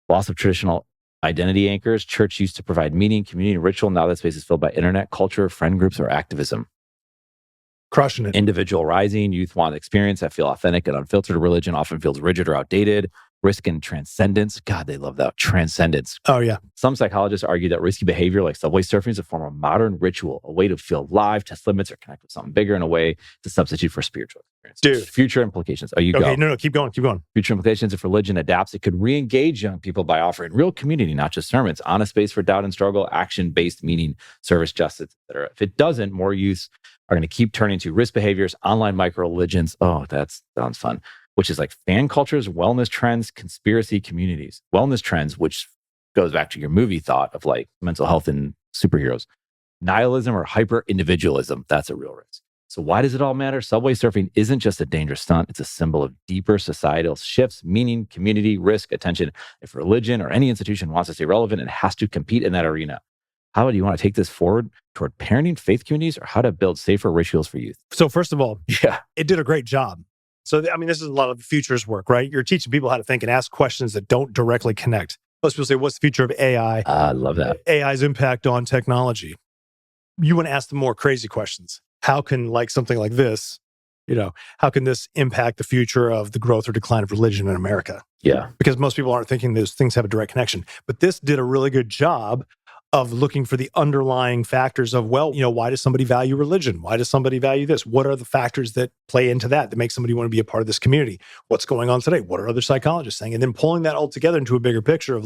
Speaker 2: Loss of traditional identity anchors. Church used to provide meaning, community, and ritual. Now that space is filled by internet, culture, friend groups, or activism.
Speaker 1: Crushing it.
Speaker 2: Individual rising. Youth want experience that feel authentic and unfiltered. Religion often feels rigid or outdated. Risk and transcendence. God, they love that. Transcendence.
Speaker 1: Oh, yeah.
Speaker 2: Some psychologists argue that risky behavior like subway surfing is a form of modern ritual, a way to feel alive, test limits, or connect with something bigger in a way to substitute for spiritual experience.
Speaker 1: Dude.
Speaker 2: Future implications. Go.
Speaker 1: No, keep going.
Speaker 2: Future implications. If religion adapts, it could re-engage young people by offering real community, not just sermons, honest space for doubt and struggle, action-based meaning, service, justice, etc. If it doesn't, more youths are going to keep turning to risk behaviors, online micro-religions. Oh, that sounds fun. Which is like fan cultures, wellness trends, conspiracy communities. Wellness trends, which goes back to your movie thought of like mental health and superheroes. Nihilism or hyper-individualism, that's a real risk. So why does it all matter? Subway surfing isn't just a dangerous stunt. It's a symbol of deeper societal shifts, meaning, community, risk, attention. If religion or any institution wants to stay relevant, it has to compete in that arena. How do you want to take this forward toward parenting, faith communities, or how to build safer rituals for youth?
Speaker 1: So first of all,
Speaker 2: Yeah.
Speaker 1: it did a great job. So, I mean, this is a lot of futures work, right? You're teaching people how to think and ask questions that don't directly connect. Most people say, what's the future of AI?
Speaker 2: I love that.
Speaker 1: AI's impact on technology. You want to ask them more crazy questions. How can something like this, how can this impact the future of the growth or decline of religion in America?
Speaker 2: Yeah.
Speaker 1: Because most people aren't thinking those things have a direct connection. But this did a really good job of looking for the underlying factors of, why does somebody value religion? Why does somebody value this? What are the factors that play into that make somebody want to be a part of this community? What's going on today? What are other psychologists saying? And then pulling that all together into a bigger picture of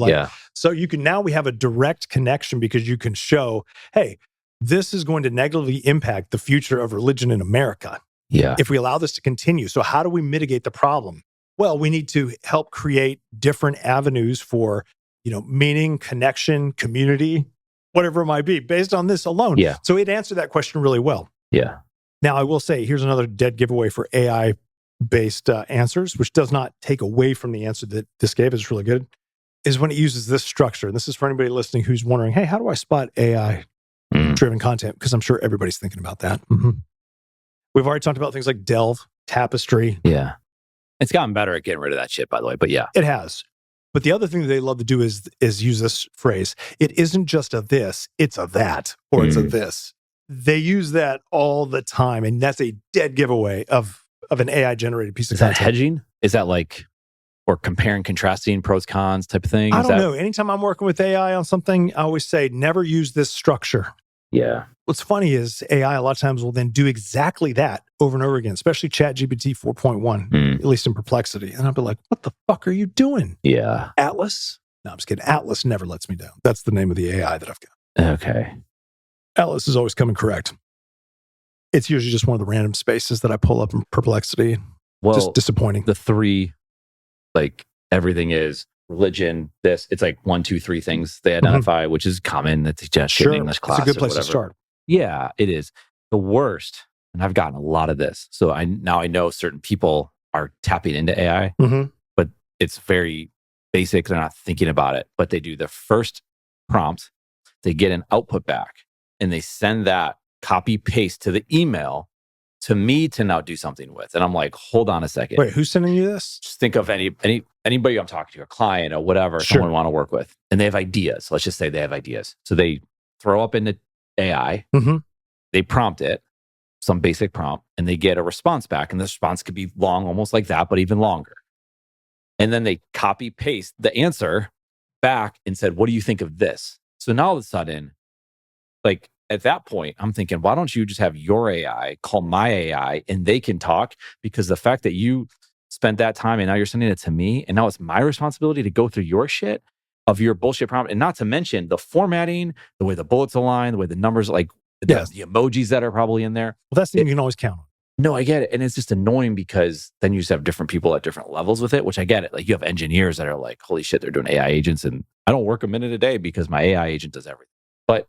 Speaker 1: so now we have a direct connection because you can show, hey, this is going to negatively impact the future of religion in America.
Speaker 2: Yeah.
Speaker 1: If we allow this to continue. So how do we mitigate the problem? Well, we need to help create different avenues for, meaning, connection, community, whatever it might be, based on this alone.
Speaker 2: Yeah.
Speaker 1: So it answered that question really well.
Speaker 2: Yeah.
Speaker 1: Now, I will say, here's another dead giveaway for AI-based answers, which does not take away from the answer that this gave. It's really good, is when it uses this structure. And this is for anybody listening who's wondering, hey, how do I spot AI-driven content? Because I'm sure everybody's thinking about that. Mm-hmm. We've already talked about things like Delve, Tapestry.
Speaker 2: Yeah. It's gotten better at getting rid of that shit, by the way. But yeah.
Speaker 1: It has. But the other thing that they love to do is use this phrase. It isn't just a this, it's a that, or it's a this. They use that all the time. And that's a dead giveaway of an AI-generated piece of content.
Speaker 2: Is that hedging? Is that or comparing, contrasting, pros, cons type of thing?
Speaker 1: I don't know. Anytime I'm working with AI on something, I always say, never use this structure.
Speaker 2: Yeah.
Speaker 1: What's funny is AI a lot of times will then do exactly that over and over again, especially ChatGPT 4.1, at least in Perplexity. And I'll be like, what the fuck are you doing?
Speaker 2: Yeah.
Speaker 1: Atlas? No, I'm just kidding. Atlas never lets me down. That's the name of the AI that I've got.
Speaker 2: Okay.
Speaker 1: Atlas is always coming correct. It's usually just one of the random spaces that I pull up in Perplexity.
Speaker 2: Well,
Speaker 1: just disappointing.
Speaker 2: The three, everything is religion, this, it's 1, 2, 3 things they identify, which is common. That's just in English class.
Speaker 1: It's a good place to start.
Speaker 2: Yeah, it is. The worst, and I've gotten a lot of this. So I know certain people are tapping into AI, but it's very basic. They're not thinking about it, but they do the first prompt, they get an output back, and they send that copy paste to the email to me to now do something with. And I'm like, hold on a second.
Speaker 1: Wait, who's sending you this?
Speaker 2: Just think of anybody I'm talking to, a client or whatever, someone I want to work with. And they have ideas. Let's just say they have ideas. So they throw up into AI, they prompt it, some basic prompt, and they get a response back. And the response could be long, almost like that, but even longer. And then they copy paste the answer back and said, what do you think of this? So now all of a sudden, at that point, I'm thinking, why don't you just have your AI call my AI and they can talk? Because the fact that you spent that time and now you're sending it to me and now it's my responsibility to go through your shit of your bullshit prompt. And not to mention the formatting, the way the bullets align, the way the numbers, the emojis that are probably in there.
Speaker 1: Well, that's the thing you can always count on.
Speaker 2: No, I get it. And it's just annoying because then you just have different people at different levels with it, which I get it. You have engineers that are like, holy shit, they're doing AI agents. And I don't work a minute a day because my AI agent does everything. But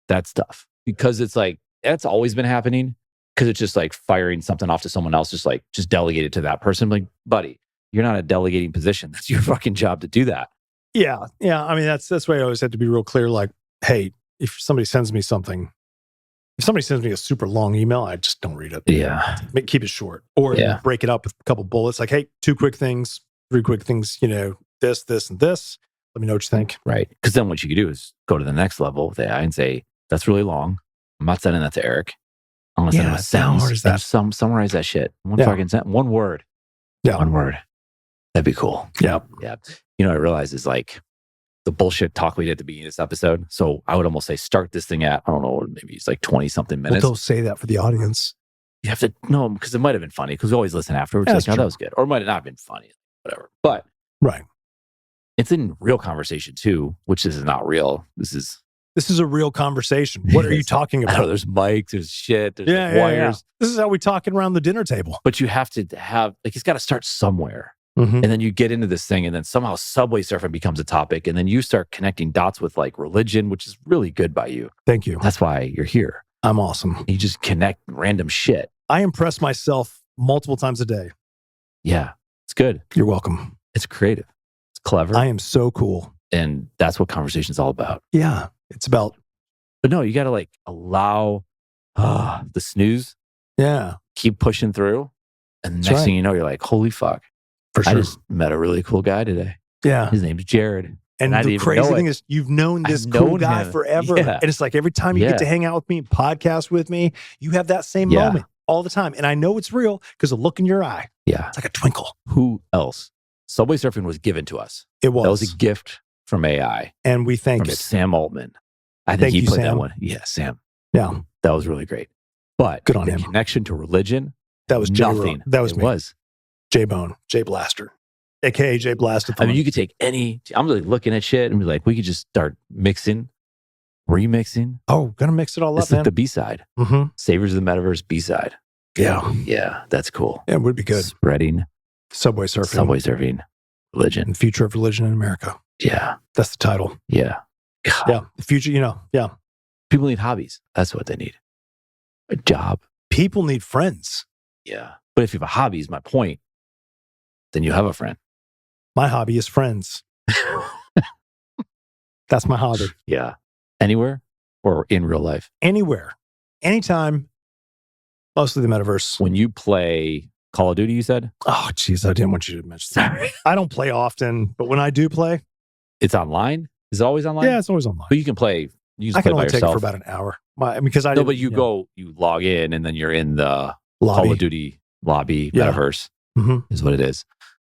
Speaker 2: that's tough because it's that's always been happening because it's just firing something off to someone else, just delegate it to that person. Buddy, you're not a delegating position. That's your fucking job to do that.
Speaker 1: Yeah. Yeah. I mean, that's why I always have to be real clear. Hey, if somebody sends me something, if somebody sends me a super long email, I just don't read it.
Speaker 2: Yeah.
Speaker 1: Keep it short or break it up with a couple bullets. Hey, 2 quick things, 3 quick things, this, this, and this. Let me know what you think.
Speaker 2: Right. Because then what you could do is go to the next level with AI and say, that's really long. I'm not sending that to Eric. I'm going to send him a sentence. And summarize that shit. Fucking sentence. One word.
Speaker 1: Yeah.
Speaker 2: One word. That'd be cool.
Speaker 1: Yeah.
Speaker 2: Yeah. I realize is the bullshit talk we did at the beginning of this episode. So I would almost say start this thing at, I don't know, maybe it's 20 something minutes.
Speaker 1: Well, don't say that for the audience.
Speaker 2: You have to, no, because it might have been funny because we always listen afterwards. That was good. Or it might have not been funny. Whatever. But
Speaker 1: right.
Speaker 2: It's in real conversation too, which is not real. This is
Speaker 1: a real conversation. What are you talking about?
Speaker 2: There's mics, there's shit, there's wires. Yeah.
Speaker 1: This is how we talk around the dinner table.
Speaker 2: But you have to have, it's got to start somewhere. And then you get into this thing and then somehow Subway surfing becomes a topic. And then you start connecting dots with religion, which is really good by you.
Speaker 1: Thank you.
Speaker 2: That's why you're here.
Speaker 1: I'm awesome.
Speaker 2: You just connect random shit.
Speaker 1: I impress myself multiple times a day.
Speaker 2: Yeah, it's good.
Speaker 1: You're welcome.
Speaker 2: It's creative. It's clever.
Speaker 1: I am so cool.
Speaker 2: And that's what conversation's all about.
Speaker 1: Yeah. It's about
Speaker 2: But no, you got to like allow the snooze,
Speaker 1: Yeah.
Speaker 2: keep pushing through. And
Speaker 1: That's
Speaker 2: next
Speaker 1: right.
Speaker 2: thing you know, you're like, holy fuck.
Speaker 1: For
Speaker 2: I
Speaker 1: sure.
Speaker 2: just met a really cool guy today.
Speaker 1: Yeah.
Speaker 2: His name's Jared.
Speaker 1: And
Speaker 2: I
Speaker 1: the
Speaker 2: didn't even
Speaker 1: crazy
Speaker 2: know
Speaker 1: thing
Speaker 2: it.
Speaker 1: is you've known this
Speaker 2: I've
Speaker 1: cool
Speaker 2: known
Speaker 1: guy
Speaker 2: him.
Speaker 1: forever.
Speaker 2: Yeah.
Speaker 1: And it's like every time you get to hang out with me, podcast with me, you have that same moment all the time. And I know it's real because the look in your eye.
Speaker 2: Yeah.
Speaker 1: It's like a twinkle.
Speaker 2: Who else? Subway surfing was given to us.
Speaker 1: It was.
Speaker 2: That was a gift from AI.
Speaker 1: And we thank
Speaker 2: from
Speaker 1: it.
Speaker 2: Sam Altman. I think
Speaker 1: Thank
Speaker 2: he
Speaker 1: you,
Speaker 2: played
Speaker 1: Sam.
Speaker 2: that one. Yeah, Sam.
Speaker 1: Yeah.
Speaker 2: That was really great. But
Speaker 1: Good on
Speaker 2: the
Speaker 1: him.
Speaker 2: connection to religion,
Speaker 1: That was
Speaker 2: nothing.
Speaker 1: That was
Speaker 2: it
Speaker 1: me.
Speaker 2: was.
Speaker 1: J-Bone, J Blaster, aka J Blaster.
Speaker 2: I mean, you could take I'm really looking at shit and be like, we could just start mixing, remixing.
Speaker 1: Oh, gonna mix it all up,
Speaker 2: It's like
Speaker 1: man.
Speaker 2: the B-side.
Speaker 1: Mm-hmm.
Speaker 2: Savers of the Metaverse B-side.
Speaker 1: Yeah.
Speaker 2: Yeah, that's cool.
Speaker 1: Yeah, it would be good.
Speaker 2: Spreading
Speaker 1: Subway surfing.
Speaker 2: Subway surfing religion.
Speaker 1: And future of religion in America.
Speaker 2: Yeah.
Speaker 1: That's the title.
Speaker 2: Yeah. God.
Speaker 1: Yeah. The future, yeah.
Speaker 2: People need hobbies. That's what they need. A job.
Speaker 1: People need friends.
Speaker 2: Yeah. But if you have a hobby, is my point, then you have a friend.
Speaker 1: My hobby is friends. That's my hobby.
Speaker 2: Yeah. Anywhere or in real life.
Speaker 1: Anywhere, anytime, mostly the metaverse.
Speaker 2: When you play Call of Duty, you said?
Speaker 1: Oh, geez, I didn't want you to mention that.
Speaker 2: Sorry.
Speaker 1: I don't play often, but when I do play,
Speaker 2: It's online? Is it always online?
Speaker 1: yeah, it's always online.
Speaker 2: But you can play. You just
Speaker 1: I
Speaker 2: play
Speaker 1: can
Speaker 2: by
Speaker 1: only take it
Speaker 2: yourself.
Speaker 1: for about an hour. Because I
Speaker 2: No,
Speaker 1: didn't,
Speaker 2: but you log in and then you're in the
Speaker 1: lobby.
Speaker 2: Call of Duty lobby,
Speaker 1: Yeah.
Speaker 2: Metaverse
Speaker 1: Mhm.
Speaker 2: is what it is.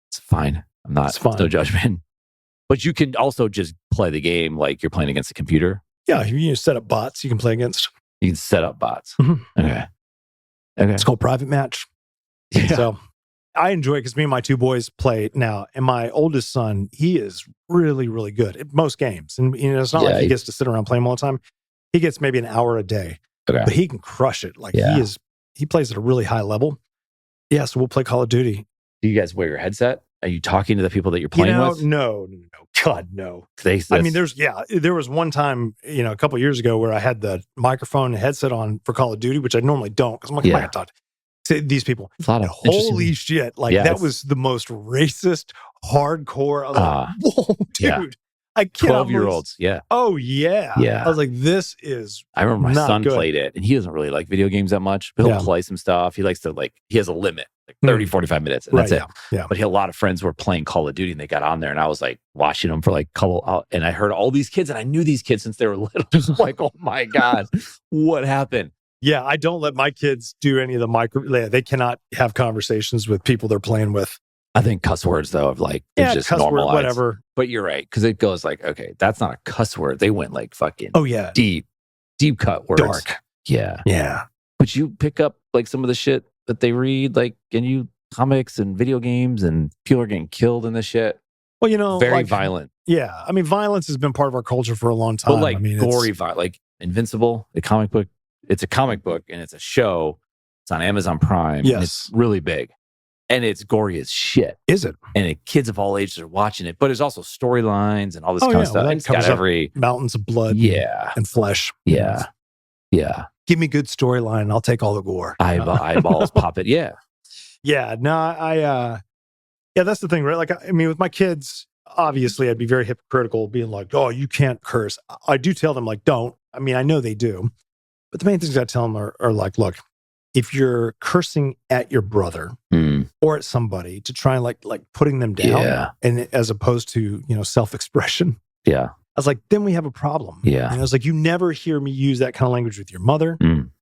Speaker 2: It's fine. I'm not,
Speaker 1: It's fine.
Speaker 2: no judgment. But you can also just play the game like you're playing against a computer.
Speaker 1: Yeah, you set up bots you can play against.
Speaker 2: You can set up bots.
Speaker 1: Mhm.
Speaker 2: Okay.
Speaker 1: It's called private match.
Speaker 2: Yeah.
Speaker 1: So I enjoy it because me and my two boys play now. And my oldest son, he is really, really good at most games. And it's not like he gets to sit around playing all the time. He gets maybe an hour a day, but he can crush it. Like he plays at a really high level. Yeah, so we'll play Call of Duty.
Speaker 2: Do you guys wear your headset? Are you talking to the people that you're playing with?
Speaker 1: No. God, no.
Speaker 2: I mean,
Speaker 1: there was one time, a couple of years ago where I had the microphone and headset on for Call of Duty, which I normally don't because I'm like, I can't talk to these people.
Speaker 2: a lot of
Speaker 1: Holy shit. Like that was the most racist, hardcore. I was like, whoa, dude.
Speaker 2: Yeah.
Speaker 1: I can't.
Speaker 2: 12-year-olds. Yeah.
Speaker 1: Oh, yeah.
Speaker 2: Yeah.
Speaker 1: I was like, this is
Speaker 2: I remember my
Speaker 1: not
Speaker 2: son
Speaker 1: good.
Speaker 2: played it and he doesn't really like video games that much, but he'll play some stuff. He likes to he has a limit, like 30, 45 minutes. And that's it.
Speaker 1: Yeah.
Speaker 2: But he had a lot of friends who were playing Call of Duty and they got on there and I was like watching them for like and I heard all these kids and I knew these kids since they were little. Just like, oh my God, what happened?
Speaker 1: Yeah. I don't let my kids do any of the they cannot have conversations with people they're playing with.
Speaker 2: I think cuss words though of like, it's just
Speaker 1: cuss word,
Speaker 2: normalized.
Speaker 1: whatever.
Speaker 2: But you're right. Cause it goes like, okay, that's not a cuss word. They went like fucking
Speaker 1: yeah.
Speaker 2: deep cut words.
Speaker 1: Dark.
Speaker 2: Yeah.
Speaker 1: Yeah.
Speaker 2: But you pick up like some of the shit that they read, like, comics and video games and people are getting killed in this shit.
Speaker 1: Well,
Speaker 2: very violent.
Speaker 1: Yeah. I mean, violence has been part of our culture for a long time.
Speaker 2: But like gory
Speaker 1: it's
Speaker 2: violence, like Invincible, the comic book. It's a comic book and it's a show. It's on Amazon Prime.
Speaker 1: Yes.
Speaker 2: And it's really big. And it's gory as shit.
Speaker 1: Is it?
Speaker 2: And kids of all ages are watching it. But there's also storylines and all this kind of stuff.
Speaker 1: Well,
Speaker 2: And it's got every
Speaker 1: mountains of blood and flesh.
Speaker 2: Yeah. Yeah.
Speaker 1: Give me good storyline and I'll take all the gore.
Speaker 2: Eyeballs pop it. Yeah.
Speaker 1: Yeah. No, that's the thing, right? Like, I mean, with my kids, obviously I'd be very hypocritical being like, oh, you can't curse. I do tell them like, don't. I mean, I know they do. But the main things I tell them are like, look, if you're cursing at your brother or at somebody to try and like putting them down and as opposed to, self-expression.
Speaker 2: Yeah.
Speaker 1: I was like, then we have a problem.
Speaker 2: Yeah.
Speaker 1: And I was like, you never hear me use that kind of language with your mother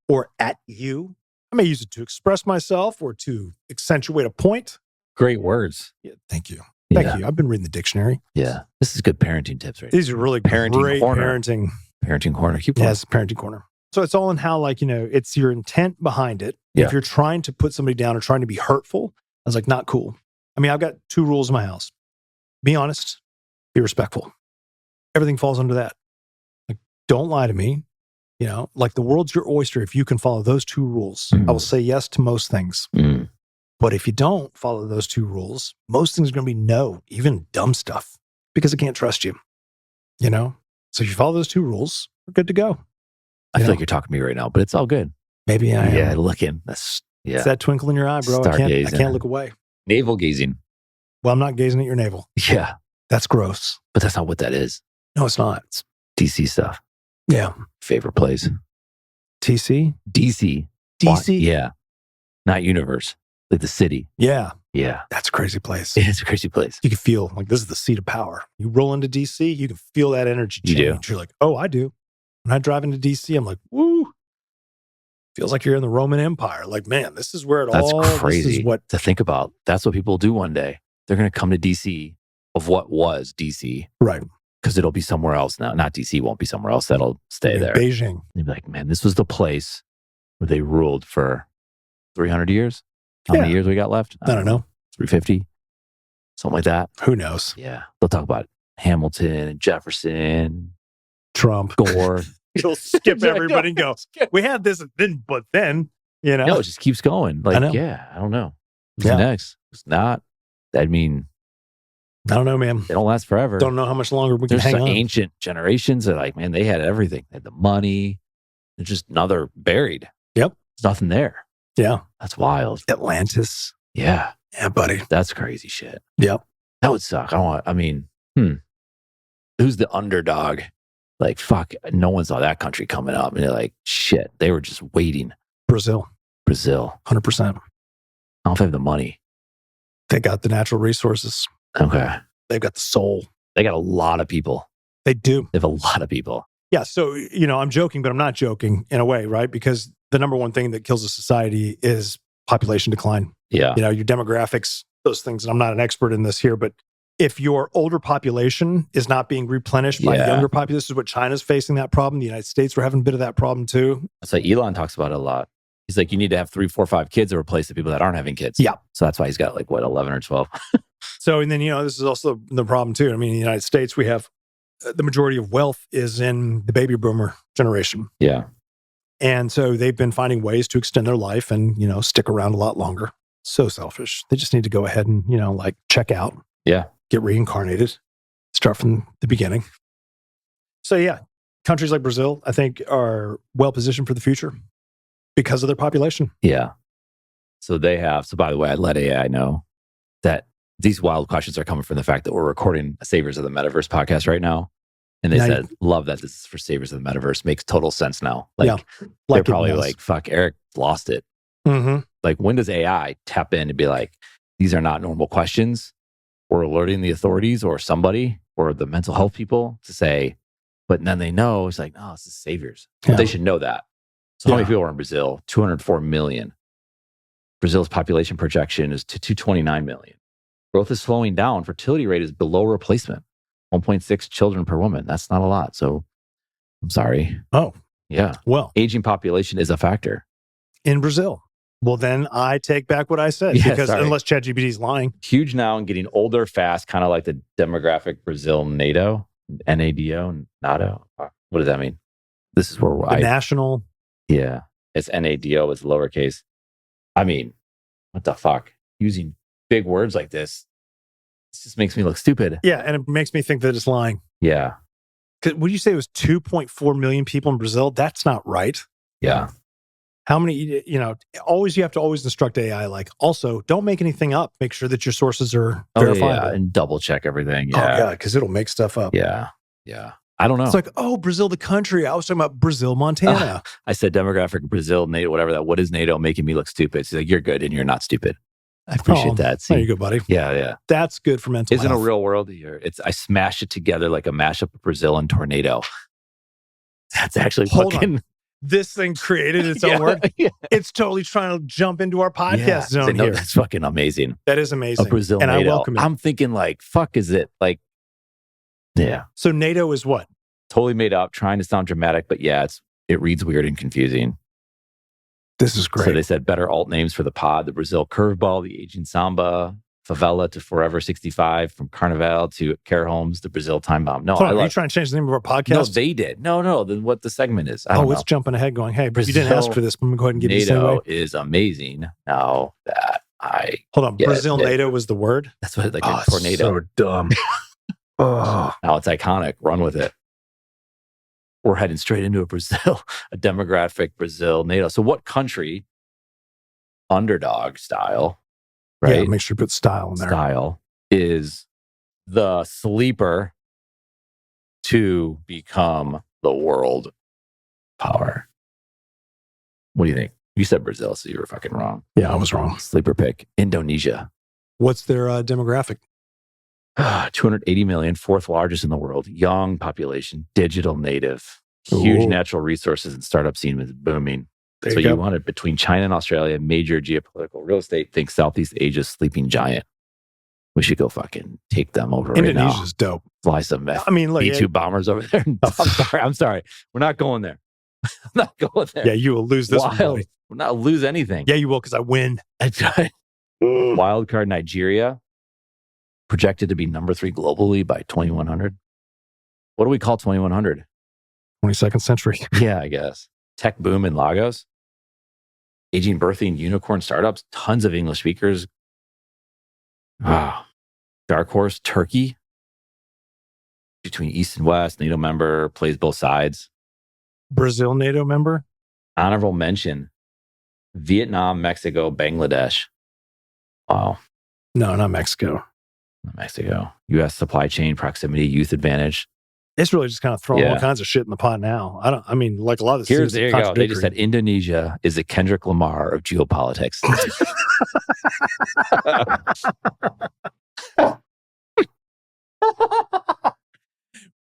Speaker 1: or at you. I may use it to express myself or to accentuate a point.
Speaker 2: Great words.
Speaker 1: Yeah, thank you. Thank you. I've been reading the dictionary.
Speaker 2: Yeah. This is good parenting tips, right?
Speaker 1: These are really great parenting.
Speaker 2: Parenting corner. Keep going.
Speaker 1: Yes, parenting corner. So it's all in how, it's your intent behind it.
Speaker 2: Yeah.
Speaker 1: If you're trying to put somebody down or trying to be hurtful, I was like, not cool. I mean, I've got 2 rules in my house. Be honest, be respectful. Everything falls under that. Like, don't lie to me. Like the world's your oyster. If you can follow those 2 rules, I will say yes to most things. But if you don't follow those 2 rules, most things are going to be no, even dumb stuff, because I can't trust you. So if you follow those 2 rules, we're good to go.
Speaker 2: I feel like you're talking to me right now, but it's all good.
Speaker 1: Maybe I am.
Speaker 2: Yeah, looking. It's
Speaker 1: that twinkle in your eye, bro. I can't look away.
Speaker 2: Navel gazing.
Speaker 1: Well, I'm not gazing at your navel.
Speaker 2: Yeah.
Speaker 1: That's gross.
Speaker 2: But that's not what that is.
Speaker 1: No, it's not.
Speaker 2: It's DC stuff.
Speaker 1: Yeah.
Speaker 2: Favorite place?
Speaker 1: TC?
Speaker 2: DC.
Speaker 1: DC?
Speaker 2: Yeah. Not universe. Like the city.
Speaker 1: Yeah.
Speaker 2: Yeah.
Speaker 1: That's a crazy place.
Speaker 2: It's a crazy place.
Speaker 1: You can feel like this is the seat of power. You roll into DC, you can feel that energy change.
Speaker 2: You do.
Speaker 1: You're like, oh, I do. When I drive into DC, I'm like, woo. Feels like you're in the Roman Empire. Like, man, this is where
Speaker 2: That's
Speaker 1: all
Speaker 2: crazy
Speaker 1: this is what
Speaker 2: to think about. That's what people do one day. They're going to come to DC of what was DC.
Speaker 1: Right.
Speaker 2: Because it'll be somewhere else now. Not DC, won't be somewhere else. That'll stay there.
Speaker 1: Beijing.
Speaker 2: They'd be like, man, this was the place where they ruled for 300 years. How many years we got left?
Speaker 1: I don't know.
Speaker 2: 350? Something like that.
Speaker 1: Who knows?
Speaker 2: Yeah. They'll talk about Hamilton and Jefferson,
Speaker 1: Trump.
Speaker 2: Gore.
Speaker 1: You'll skip everybody and go, we had this, but then, you know.
Speaker 2: No, it just keeps going. Like, yeah, I don't know. Who's next? It's not. I mean,
Speaker 1: I don't know, man.
Speaker 2: They don't last forever.
Speaker 1: Don't know how much longer we can hang on.
Speaker 2: There's ancient generations that, like, man, they had everything. They had the money. They're just another buried.
Speaker 1: Yep.
Speaker 2: There's nothing there.
Speaker 1: Yeah.
Speaker 2: That's wild.
Speaker 1: Atlantis.
Speaker 2: Yeah.
Speaker 1: Yeah, buddy.
Speaker 2: That's crazy shit.
Speaker 1: Yep.
Speaker 2: That would suck. Who's the underdog? Like, fuck, no one saw that country coming up. And they're like, shit, they were just waiting.
Speaker 1: Brazil.
Speaker 2: 100%.
Speaker 1: I don't know
Speaker 2: if they have the money.
Speaker 1: They got the natural resources.
Speaker 2: Okay.
Speaker 1: They've got the soul.
Speaker 2: They got a lot of people.
Speaker 1: They do.
Speaker 2: They have a lot of people.
Speaker 1: Yeah. So, I'm joking, but I'm not joking in a way, right? Because the number one thing that kills a society is population decline.
Speaker 2: Yeah.
Speaker 1: Your demographics, those things. And I'm not an expert in this here, but if your older population is not being replenished by younger population, this is what China's facing that problem. The United States, we're having a bit of that problem too.
Speaker 2: So Elon talks about it a lot. He's like, you need to have 3, 4, 5 kids to replace the people that aren't having kids.
Speaker 1: Yeah.
Speaker 2: So that's why he's got 11 or 12.
Speaker 1: So, and then, this is also the problem too. I mean, in the United States, we have the majority of wealth is in the baby boomer generation.
Speaker 2: Yeah.
Speaker 1: And so they've been finding ways to extend their life and, stick around a lot longer. So selfish. They just need to go ahead and, check out.
Speaker 2: Yeah.
Speaker 1: Get reincarnated, start from the beginning. So yeah, countries like Brazil, I think, are well positioned for the future because of their population.
Speaker 2: Yeah. So by the way, I let AI know that these wild questions are coming from the fact that we're recording a Savers of the Metaverse podcast right now. And they said, love that this is for Savers of the Metaverse. Makes total sense now. They're probably like, fuck, Eric lost it.
Speaker 1: Mm-hmm.
Speaker 2: Like, when does AI tap in and be like, these are not normal questions? Or alerting the authorities or somebody or the mental health people to say, but then they know, it's like, no, this is Saviors. Yeah. They should know that. So how many people are in Brazil? 204 million. Brazil's population projection is to 229 million. Growth is slowing down. Fertility rate is below replacement. 1.6 children per woman. That's not a lot. So I'm sorry.
Speaker 1: Oh.
Speaker 2: Yeah.
Speaker 1: Well.
Speaker 2: Aging population is a factor.
Speaker 1: In Brazil. Well, then I take back what I said because unless ChatGPT is lying.
Speaker 2: Huge now and getting older fast, kind of like the demographic Brazil Nado, Nado, Nado. What does that mean? This is where
Speaker 1: national.
Speaker 2: Yeah. It's Nado, it's lowercase. I mean, what the fuck? Using big words like this just makes me look stupid.
Speaker 1: Yeah. And it makes me think that it's lying.
Speaker 2: Yeah.
Speaker 1: Would you say it was 2.4 million people in Brazil? That's not right.
Speaker 2: Yeah.
Speaker 1: How many, you have to always instruct AI, also don't make anything up. Make sure that your sources are verifiable.
Speaker 2: Yeah, and double check everything. Yeah.
Speaker 1: Oh, yeah, because it'll make stuff up.
Speaker 2: Yeah. Yeah. I don't know.
Speaker 1: It's like, Brazil, the country. I was talking about Brazil, Montana.
Speaker 2: I said demographic Brazil, NATO, whatever that. What is NATO making me look stupid? She's like, you're good and you're not stupid. I appreciate that. See?
Speaker 1: There you go, buddy.
Speaker 2: Yeah, yeah.
Speaker 1: That's good for mental health.
Speaker 2: Isn't a real world here. I smash it together like a mashup of Brazil and tornado. That's actually fucking...
Speaker 1: This thing created its own word. Yeah. It's totally trying to jump into our podcast zone here.
Speaker 2: That's fucking amazing.
Speaker 1: That is amazing.
Speaker 2: A Brazil
Speaker 1: and
Speaker 2: NATO.
Speaker 1: I welcome it.
Speaker 2: I'm thinking fuck is it? Yeah.
Speaker 1: So NATO is what?
Speaker 2: Totally made up, trying to sound dramatic, but it reads weird and confusing.
Speaker 1: This is great.
Speaker 2: So they said better alt names for the pod: the Brazil Curveball, the Aging Samba, Favela to Forever 65, from Carnival to Care Homes, the Brazil Time Bomb. No,
Speaker 1: are you trying to change the name of our podcast?
Speaker 2: No, they did. No. Then what the segment is? I don't know.
Speaker 1: It's jumping ahead, going, hey, Brazil, you didn't ask for this. I'm going to go ahead and give you the
Speaker 2: NATO is amazing. Now that I
Speaker 1: hold on, Brazil NATO was the word.
Speaker 2: That's what a tornado.
Speaker 1: So dumb.
Speaker 2: Now it's iconic. Run with it. We're heading straight into a demographic Brazil NATO. So what country, underdog style, right?
Speaker 1: Yeah, make sure you put style in there.
Speaker 2: Style is the sleeper to become the world power. What do you think? You said Brazil, so you were fucking wrong.
Speaker 1: Yeah, I was wrong.
Speaker 2: Sleeper pick. Indonesia.
Speaker 1: What's their demographic?
Speaker 2: 280 million, fourth largest in the world. Young population, digital native, huge natural resources and startup scene is booming. So you wanted between China and Australia, major geopolitical real estate. Think Southeast Asia's sleeping giant. We should go fucking take them over right now.
Speaker 1: Indonesia's dope.
Speaker 2: Fly some
Speaker 1: I mean, like,
Speaker 2: B-2 bombers over there. I'm sorry. We're not going there. I'm not going there.
Speaker 1: Yeah, you will lose this one, buddy.
Speaker 2: We're not lose anything.
Speaker 1: Yeah, you will, because I win.
Speaker 2: Wild card Nigeria, projected to be number 3 globally by 2100. What do we call 2100?
Speaker 1: 22nd century.
Speaker 2: Yeah, I guess. Tech boom in Lagos. Aging, birthing unicorn startups. Tons of English speakers. Wow. Dark horse, Turkey. Between East and West, NATO member, plays both sides.
Speaker 1: Brazil NATO member.
Speaker 2: Honorable mention, Vietnam, Mexico, Bangladesh. Wow.
Speaker 1: No, not Mexico.
Speaker 2: Not Mexico. U.S. supply chain, proximity, youth advantage.
Speaker 1: It's really just kind of throwing all kinds of shit in the pot now. I mean, like a lot of this.
Speaker 2: There you go. They just said Indonesia is the Kendrick Lamar of geopolitics.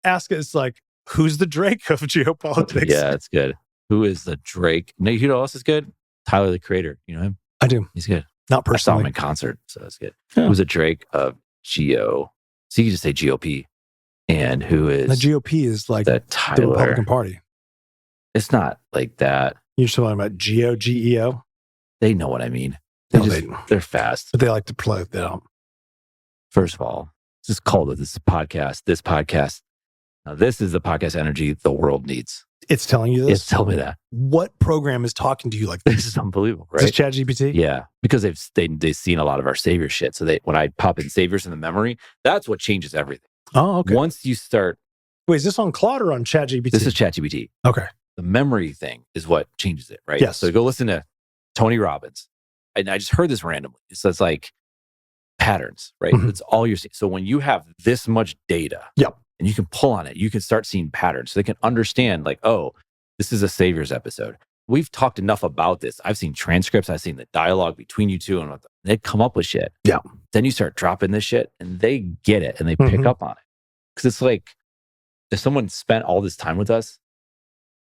Speaker 1: Ask us, like, who's the Drake of geopolitics?
Speaker 2: Yeah, it's good. Who is the Drake? No, you know who else is good? Tyler, the Creator. You know him?
Speaker 1: I do.
Speaker 2: He's good.
Speaker 1: Not personally.
Speaker 2: I saw him in concert, so that's good.
Speaker 1: Yeah.
Speaker 2: Who's a Drake of Geo? So you can just say GOP. And who is
Speaker 1: the GOP is like the Republican Party.
Speaker 2: It's not like that.
Speaker 1: You're talking about GEO?
Speaker 2: They know what I mean. They're fast.
Speaker 1: But they like to play that out.
Speaker 2: First of all, just call it this podcast. This podcast. Now, this is the podcast energy the world needs.
Speaker 1: It's telling you this?
Speaker 2: It's telling me that.
Speaker 1: What program is talking to you like this?
Speaker 2: This is unbelievable, right?
Speaker 1: Is this ChatGPT?
Speaker 2: Yeah, because they've seen a lot of our savior shit. So when I pop in saviors in the memory, that's what changes everything.
Speaker 1: Oh, okay.
Speaker 2: Once you start...
Speaker 1: Wait, is this on Claude or on ChatGPT?
Speaker 2: This is ChatGPT.
Speaker 1: Okay.
Speaker 2: The memory thing is what changes it, right?
Speaker 1: Yes.
Speaker 2: So go listen to Tony Robbins. And I just heard this randomly. So it's like patterns, right?
Speaker 1: Mm-hmm.
Speaker 2: It's all you're seeing. So when you have this much data, and you can pull on it, you can start seeing patterns. So they can understand, like, oh, this is a Saviors episode. We've talked enough about this. I've seen transcripts. I've seen the dialogue between you two, and they come up with shit.
Speaker 1: Yeah.
Speaker 2: Then you start dropping this shit, and they get it, and they pick up on it. Because it's like, if someone spent all this time with us,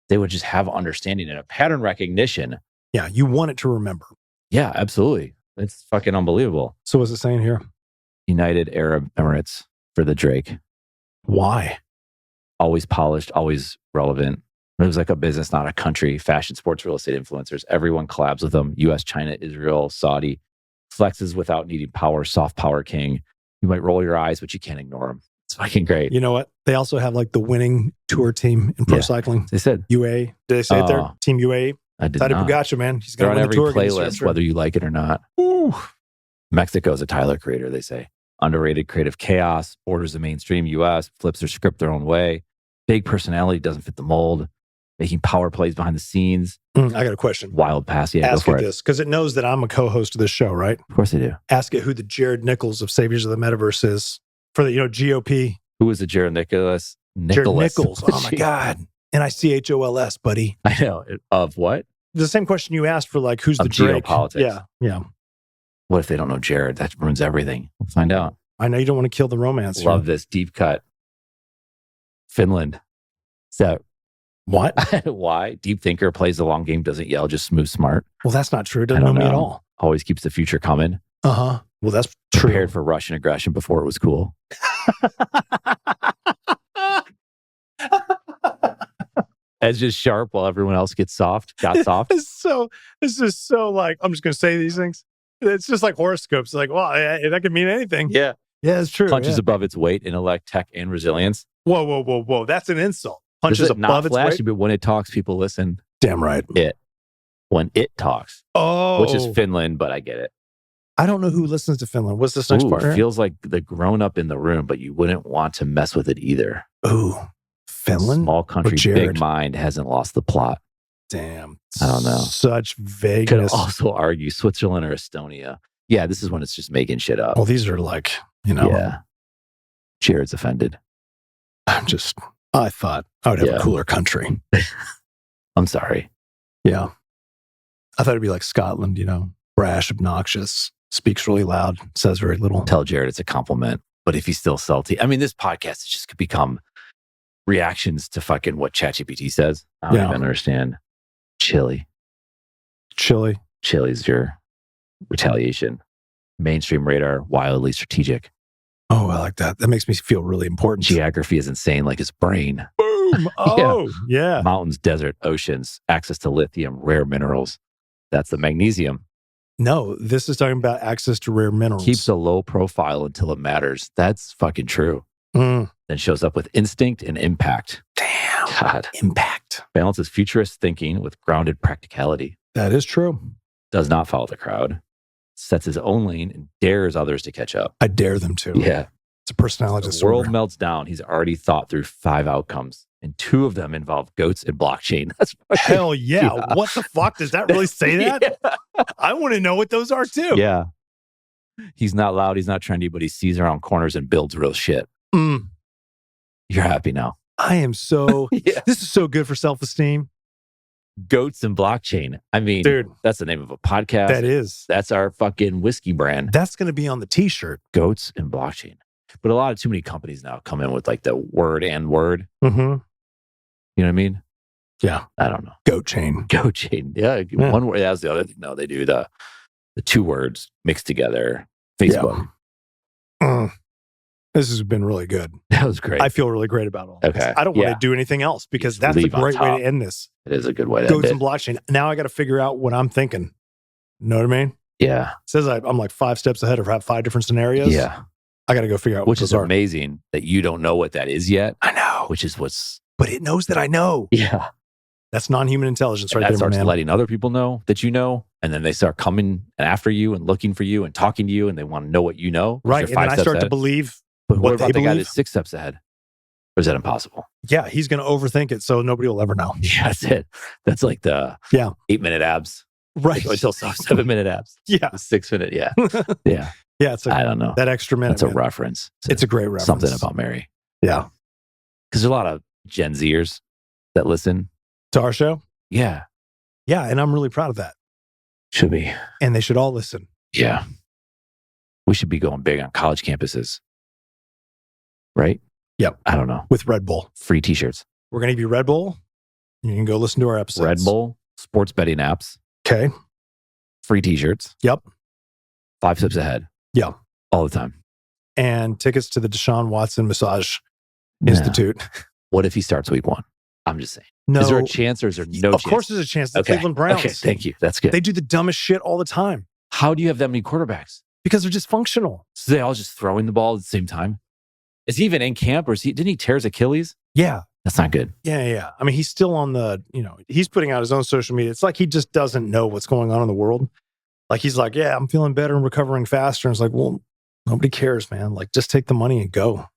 Speaker 2: they would just have understanding and a pattern recognition.
Speaker 1: Yeah, you want it to remember.
Speaker 2: Yeah, absolutely. It's fucking unbelievable.
Speaker 1: So what's it saying here?
Speaker 2: United Arab Emirates for the Drake.
Speaker 1: Why?
Speaker 2: Always polished, always relevant. It was like a business, not a country. Fashion, sports, real estate influencers. Everyone collabs with them. US, China, Israel, Saudi. Flexes without needing power. Soft power king. You might roll your eyes, but you can't ignore them. It's fucking great.
Speaker 1: You know what? They also have like the winning tour team in pro cycling.
Speaker 2: They said
Speaker 1: UAE. Did they say it there? Team UAE.
Speaker 2: I did
Speaker 1: Tadej
Speaker 2: not.
Speaker 1: Pogacar, man. He's
Speaker 2: They're
Speaker 1: going
Speaker 2: on
Speaker 1: to win
Speaker 2: every
Speaker 1: the tour
Speaker 2: playlist, whether you like it or not.
Speaker 1: Ooh.
Speaker 2: Mexico's a Tyler Creator, they say. Underrated creative chaos, borders the mainstream US, flips their script their own way. Big personality, doesn't fit the mold. Making power plays behind the scenes.
Speaker 1: I got a question.
Speaker 2: Wild pass. Yeah,
Speaker 1: ask it this, because it knows that I'm a co-host of this show, right?
Speaker 2: Of course they do.
Speaker 1: Ask it who the Jared Nichols of Saviors of the Metaverse is for the GOP.
Speaker 2: Who is the Jared Nicholas?
Speaker 1: Jared Nichols. Oh my God. NICHOLS, buddy.
Speaker 2: I know. Of what?
Speaker 1: The same question you asked for, like, who's the Drake?
Speaker 2: Geopolitics.
Speaker 1: Yeah.
Speaker 2: What if they don't know Jared? That ruins everything. We'll find out.
Speaker 1: I know you don't want to kill the romance.
Speaker 2: Love this deep cut. Finland. So
Speaker 1: what?
Speaker 2: Why? Deep thinker, plays the long game, doesn't yell, just smooth smart.
Speaker 1: Well, that's not true. It doesn't know me at all.
Speaker 2: Always keeps the future coming.
Speaker 1: Well, that's true.
Speaker 2: Prepared for Russian aggression before it was cool. Edge is sharp while everyone else gets soft. Got soft.
Speaker 1: This is so like, I'm just going to say these things. It's just like horoscopes. Like, well, that could mean anything.
Speaker 2: Yeah.
Speaker 1: Yeah, it's true.
Speaker 2: Punches above its weight, intellect, tech, and resilience.
Speaker 1: Whoa. That's an insult. Punches above
Speaker 2: not
Speaker 1: its
Speaker 2: flashy,
Speaker 1: weight.
Speaker 2: but when it talks, people listen.
Speaker 1: Damn right.
Speaker 2: When it talks.
Speaker 1: Oh.
Speaker 2: Which is Finland, but I get it.
Speaker 1: I don't know who listens to Finland. What's this next part?
Speaker 2: It feels like the grown up in the room, but you wouldn't want to mess with it either.
Speaker 1: Ooh. Finland?
Speaker 2: Small country, big mind, hasn't lost the plot.
Speaker 1: Damn.
Speaker 2: I don't know.
Speaker 1: Such vagueness.
Speaker 2: Could also argue Switzerland or Estonia. Yeah, this is when it's just making shit up.
Speaker 1: Well, these are like, Yeah.
Speaker 2: Jared's offended.
Speaker 1: I'm I thought I would have
Speaker 2: Yeah.
Speaker 1: a cooler country.
Speaker 2: I'm sorry.
Speaker 1: Yeah. I thought it'd be like Scotland, brash, obnoxious, speaks really loud, says very little.
Speaker 2: Tell Jared it's a compliment. But if he's still salty, I mean, this podcast has just become reactions to fucking what ChatGPT says. I don't even understand. Chili. Chili's your retaliation. Mainstream radar, wildly strategic.
Speaker 1: Oh, I like that. That makes me feel really important.
Speaker 2: Geography is insane, like his brain.
Speaker 1: Boom. Oh, yeah.
Speaker 2: Mountains, desert, oceans, access to lithium, rare minerals. That's the magnesium.
Speaker 1: No, this is talking about access to rare minerals.
Speaker 2: Keeps a low profile until it matters. That's fucking true.
Speaker 1: Mm.
Speaker 2: Then shows up with instinct and impact.
Speaker 1: Damn.
Speaker 2: God.
Speaker 1: Impact.
Speaker 2: Balances futurist thinking with grounded practicality.
Speaker 1: That is true.
Speaker 2: Does not follow the crowd. Sets his own lane and dares others to catch up.
Speaker 1: I dare them to.
Speaker 2: Yeah.
Speaker 1: It's a personality
Speaker 2: The
Speaker 1: disorder.
Speaker 2: world melts down. He's already thought through 5 outcomes, and 2 of them involve goats and blockchain. That's
Speaker 1: hell yeah. What the fuck? Does that really say that?
Speaker 2: Yeah.
Speaker 1: I want to know what those are too.
Speaker 2: Yeah. He's not loud. He's not trendy, but he sees around corners and builds real shit.
Speaker 1: Mm.
Speaker 2: You're happy now.
Speaker 1: I am so, this is so good for self-esteem.
Speaker 2: Goats and blockchain. I mean,
Speaker 1: dude,
Speaker 2: that's the name of a podcast.
Speaker 1: That is.
Speaker 2: That's our fucking whiskey brand.
Speaker 1: That's going to be on the t-shirt.
Speaker 2: Goats and blockchain. But a lot of too many companies now come in with like the word and word.
Speaker 1: Mm-hmm.
Speaker 2: You know what I mean?
Speaker 1: Yeah.
Speaker 2: I don't know.
Speaker 1: Goat chain.
Speaker 2: Goat chain. Yeah. One word. That's the other thing. No, they do the 2 words mixed together. Facebook.
Speaker 1: Yeah. This has been really good.
Speaker 2: That was great.
Speaker 1: I feel really great about all this.
Speaker 2: Okay.
Speaker 1: I don't want to do anything else because that's a great way to end this.
Speaker 2: It is a good way to
Speaker 1: Goats
Speaker 2: end
Speaker 1: and blockchain. Now I got to figure out what I'm thinking. You know what I mean?
Speaker 2: Yeah.
Speaker 1: It says I'm like 5 steps ahead or have 5 different scenarios.
Speaker 2: Yeah.
Speaker 1: I got to go figure out
Speaker 2: which is amazing that you don't know what that is yet.
Speaker 1: I know.
Speaker 2: Which is what's...
Speaker 1: But it knows that I know.
Speaker 2: Yeah.
Speaker 1: That's non-human intelligence
Speaker 2: and
Speaker 1: right
Speaker 2: that
Speaker 1: there,
Speaker 2: starts
Speaker 1: man.
Speaker 2: letting other people know that you know, and then they start coming after you and looking for you and talking to you, and they want to know what you know.
Speaker 1: Right. And then I start to believe
Speaker 2: But what
Speaker 1: what
Speaker 2: about
Speaker 1: they
Speaker 2: the guy
Speaker 1: believe?
Speaker 2: that's 6 steps ahead? Or is that impossible?
Speaker 1: Yeah, he's going to overthink it, so nobody will ever know.
Speaker 2: Yeah, that's it. That's like the 8-minute abs.
Speaker 1: Right.
Speaker 2: Until 7-minute abs.
Speaker 1: Yeah.
Speaker 2: The 6-minute, yeah. Yeah.
Speaker 1: Yeah, it's
Speaker 2: I don't know.
Speaker 1: That extra minute.
Speaker 2: That's a reference.
Speaker 1: It's a great reference.
Speaker 2: Something about Mary.
Speaker 1: Yeah.
Speaker 2: Because there's a lot of Gen Zers that listen
Speaker 1: to our show.
Speaker 2: Yeah.
Speaker 1: Yeah, and I'm really proud of that.
Speaker 2: Should be.
Speaker 1: And they should all listen.
Speaker 2: Yeah. We should be going big on college campuses. Right?
Speaker 1: Yep.
Speaker 2: I don't know.
Speaker 1: With Red Bull.
Speaker 2: Free t-shirts.
Speaker 1: We're going to give you Red Bull. You can go listen to our episodes.
Speaker 2: Red Bull, sports betting apps.
Speaker 1: Okay.
Speaker 2: Free t-shirts.
Speaker 1: Yep.
Speaker 2: 5 steps ahead.
Speaker 1: Yeah.
Speaker 2: All the time.
Speaker 1: And tickets to the Deshaun Watson Massage Institute.
Speaker 2: What if he starts week 1? I'm just saying.
Speaker 1: No.
Speaker 2: Is there a chance or is there no chance?
Speaker 1: Of course there's a chance. The Cleveland Browns.
Speaker 2: Okay, thank you. That's good.
Speaker 1: They do the dumbest shit all the time.
Speaker 2: How do you have that many quarterbacks?
Speaker 1: Because they're dysfunctional.
Speaker 2: So they all just throwing the ball at the same time? Is he even in camp or didn't he tear his Achilles?
Speaker 1: Yeah.
Speaker 2: That's not good.
Speaker 1: Yeah. I mean, he's still on he's putting out his own social media. It's like he just doesn't know what's going on in the world. Like he's like, yeah, I'm feeling better and recovering faster. And it's like, well, nobody cares, man. Like just take the money and go,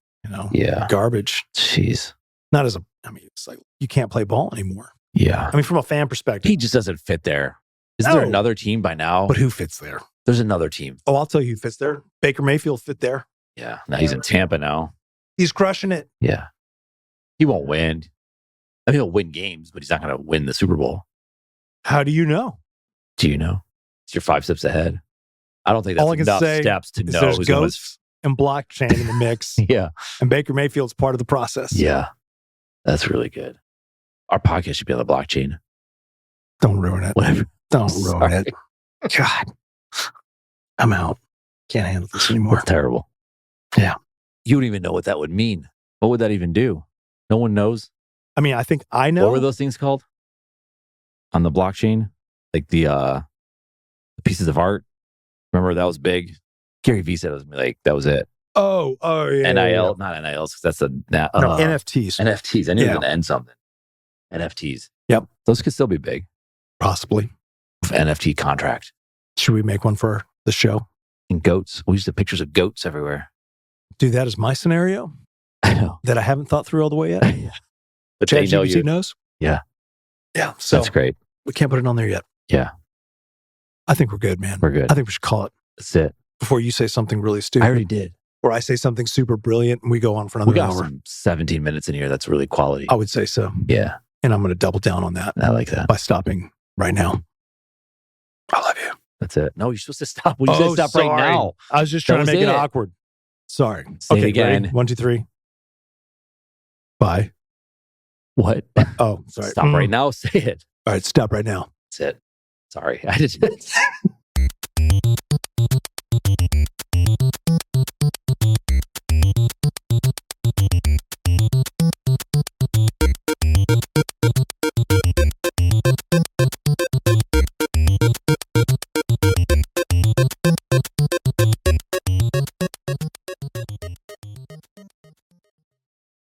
Speaker 2: Yeah.
Speaker 1: Garbage.
Speaker 2: Jeez.
Speaker 1: It's like you can't play ball anymore.
Speaker 2: Yeah.
Speaker 1: I mean, from a fan perspective.
Speaker 2: He just doesn't fit there. Isn't there another team by now?
Speaker 1: But who fits there?
Speaker 2: There's another team.
Speaker 1: Oh, I'll tell you who fits there. Baker Mayfield fit there.
Speaker 2: Yeah. Now he's in Tampa now.
Speaker 1: He's crushing it.
Speaker 2: Yeah. He won't win. I mean, he'll win games, but he's not going to win the Super Bowl.
Speaker 1: How do you know?
Speaker 2: Do you know? It's your 5 steps ahead. I don't think that's
Speaker 1: all I can
Speaker 2: enough
Speaker 1: say
Speaker 2: steps to
Speaker 1: is
Speaker 2: know
Speaker 1: there's
Speaker 2: who's
Speaker 1: ghosts and blockchain in the mix.
Speaker 2: Yeah.
Speaker 1: And Baker Mayfield's part of the process.
Speaker 2: Yeah. That's really good. Our podcast should be on the blockchain.
Speaker 1: Don't ruin it.
Speaker 2: Whatever.
Speaker 1: Don't ruin it. God. I'm out. Can't handle this anymore.
Speaker 2: It's terrible.
Speaker 1: Yeah.
Speaker 2: You don't even know what that would mean. What would that even do? No one knows.
Speaker 1: I mean, I think I know.
Speaker 2: What were those things called on the blockchain? Like the pieces of art. Remember that was big. Gary Vee said it was like that was it.
Speaker 1: Oh yeah.
Speaker 2: NIL, not NILs. That's
Speaker 1: NFTs.
Speaker 2: NFTs. I knew it was going to end something. NFTs.
Speaker 1: Yep.
Speaker 2: Those could still be big.
Speaker 1: Possibly.
Speaker 2: NFT contract.
Speaker 1: Should we make one for the show?
Speaker 2: And goats. We used to have pictures of goats everywhere.
Speaker 1: Do that as my scenario?
Speaker 2: I know.
Speaker 1: That I haven't thought through all the way yet.
Speaker 2: But they know you.
Speaker 1: knows?
Speaker 2: Yeah.
Speaker 1: Yeah. So
Speaker 2: that's great.
Speaker 1: We can't put it on there yet.
Speaker 2: Yeah.
Speaker 1: I think we're good, man.
Speaker 2: We're good.
Speaker 1: I think we should call it.
Speaker 2: That's it.
Speaker 1: Before you say something really stupid.
Speaker 2: I already did.
Speaker 1: or I say something super brilliant and we go on for
Speaker 2: We
Speaker 1: another
Speaker 2: got
Speaker 1: hour.
Speaker 2: some 17 minutes in here. That's really quality.
Speaker 1: I would say so.
Speaker 2: Yeah.
Speaker 1: And I'm going to double down on that
Speaker 2: I like that.
Speaker 1: by stopping right now. I love you.
Speaker 2: That's it. No, you're supposed to stop. Well, you said stop right now.
Speaker 1: I was just
Speaker 2: That
Speaker 1: trying to
Speaker 2: was
Speaker 1: make it
Speaker 2: it.
Speaker 1: awkward. Sorry.
Speaker 2: Say it
Speaker 1: Okay,
Speaker 2: again.
Speaker 1: ready? 1, 2, 3. Bye.
Speaker 2: What?
Speaker 1: Oh, sorry.
Speaker 2: Stop right now. Say it.
Speaker 1: All right, stop right now.
Speaker 2: That's it. Sorry. I just.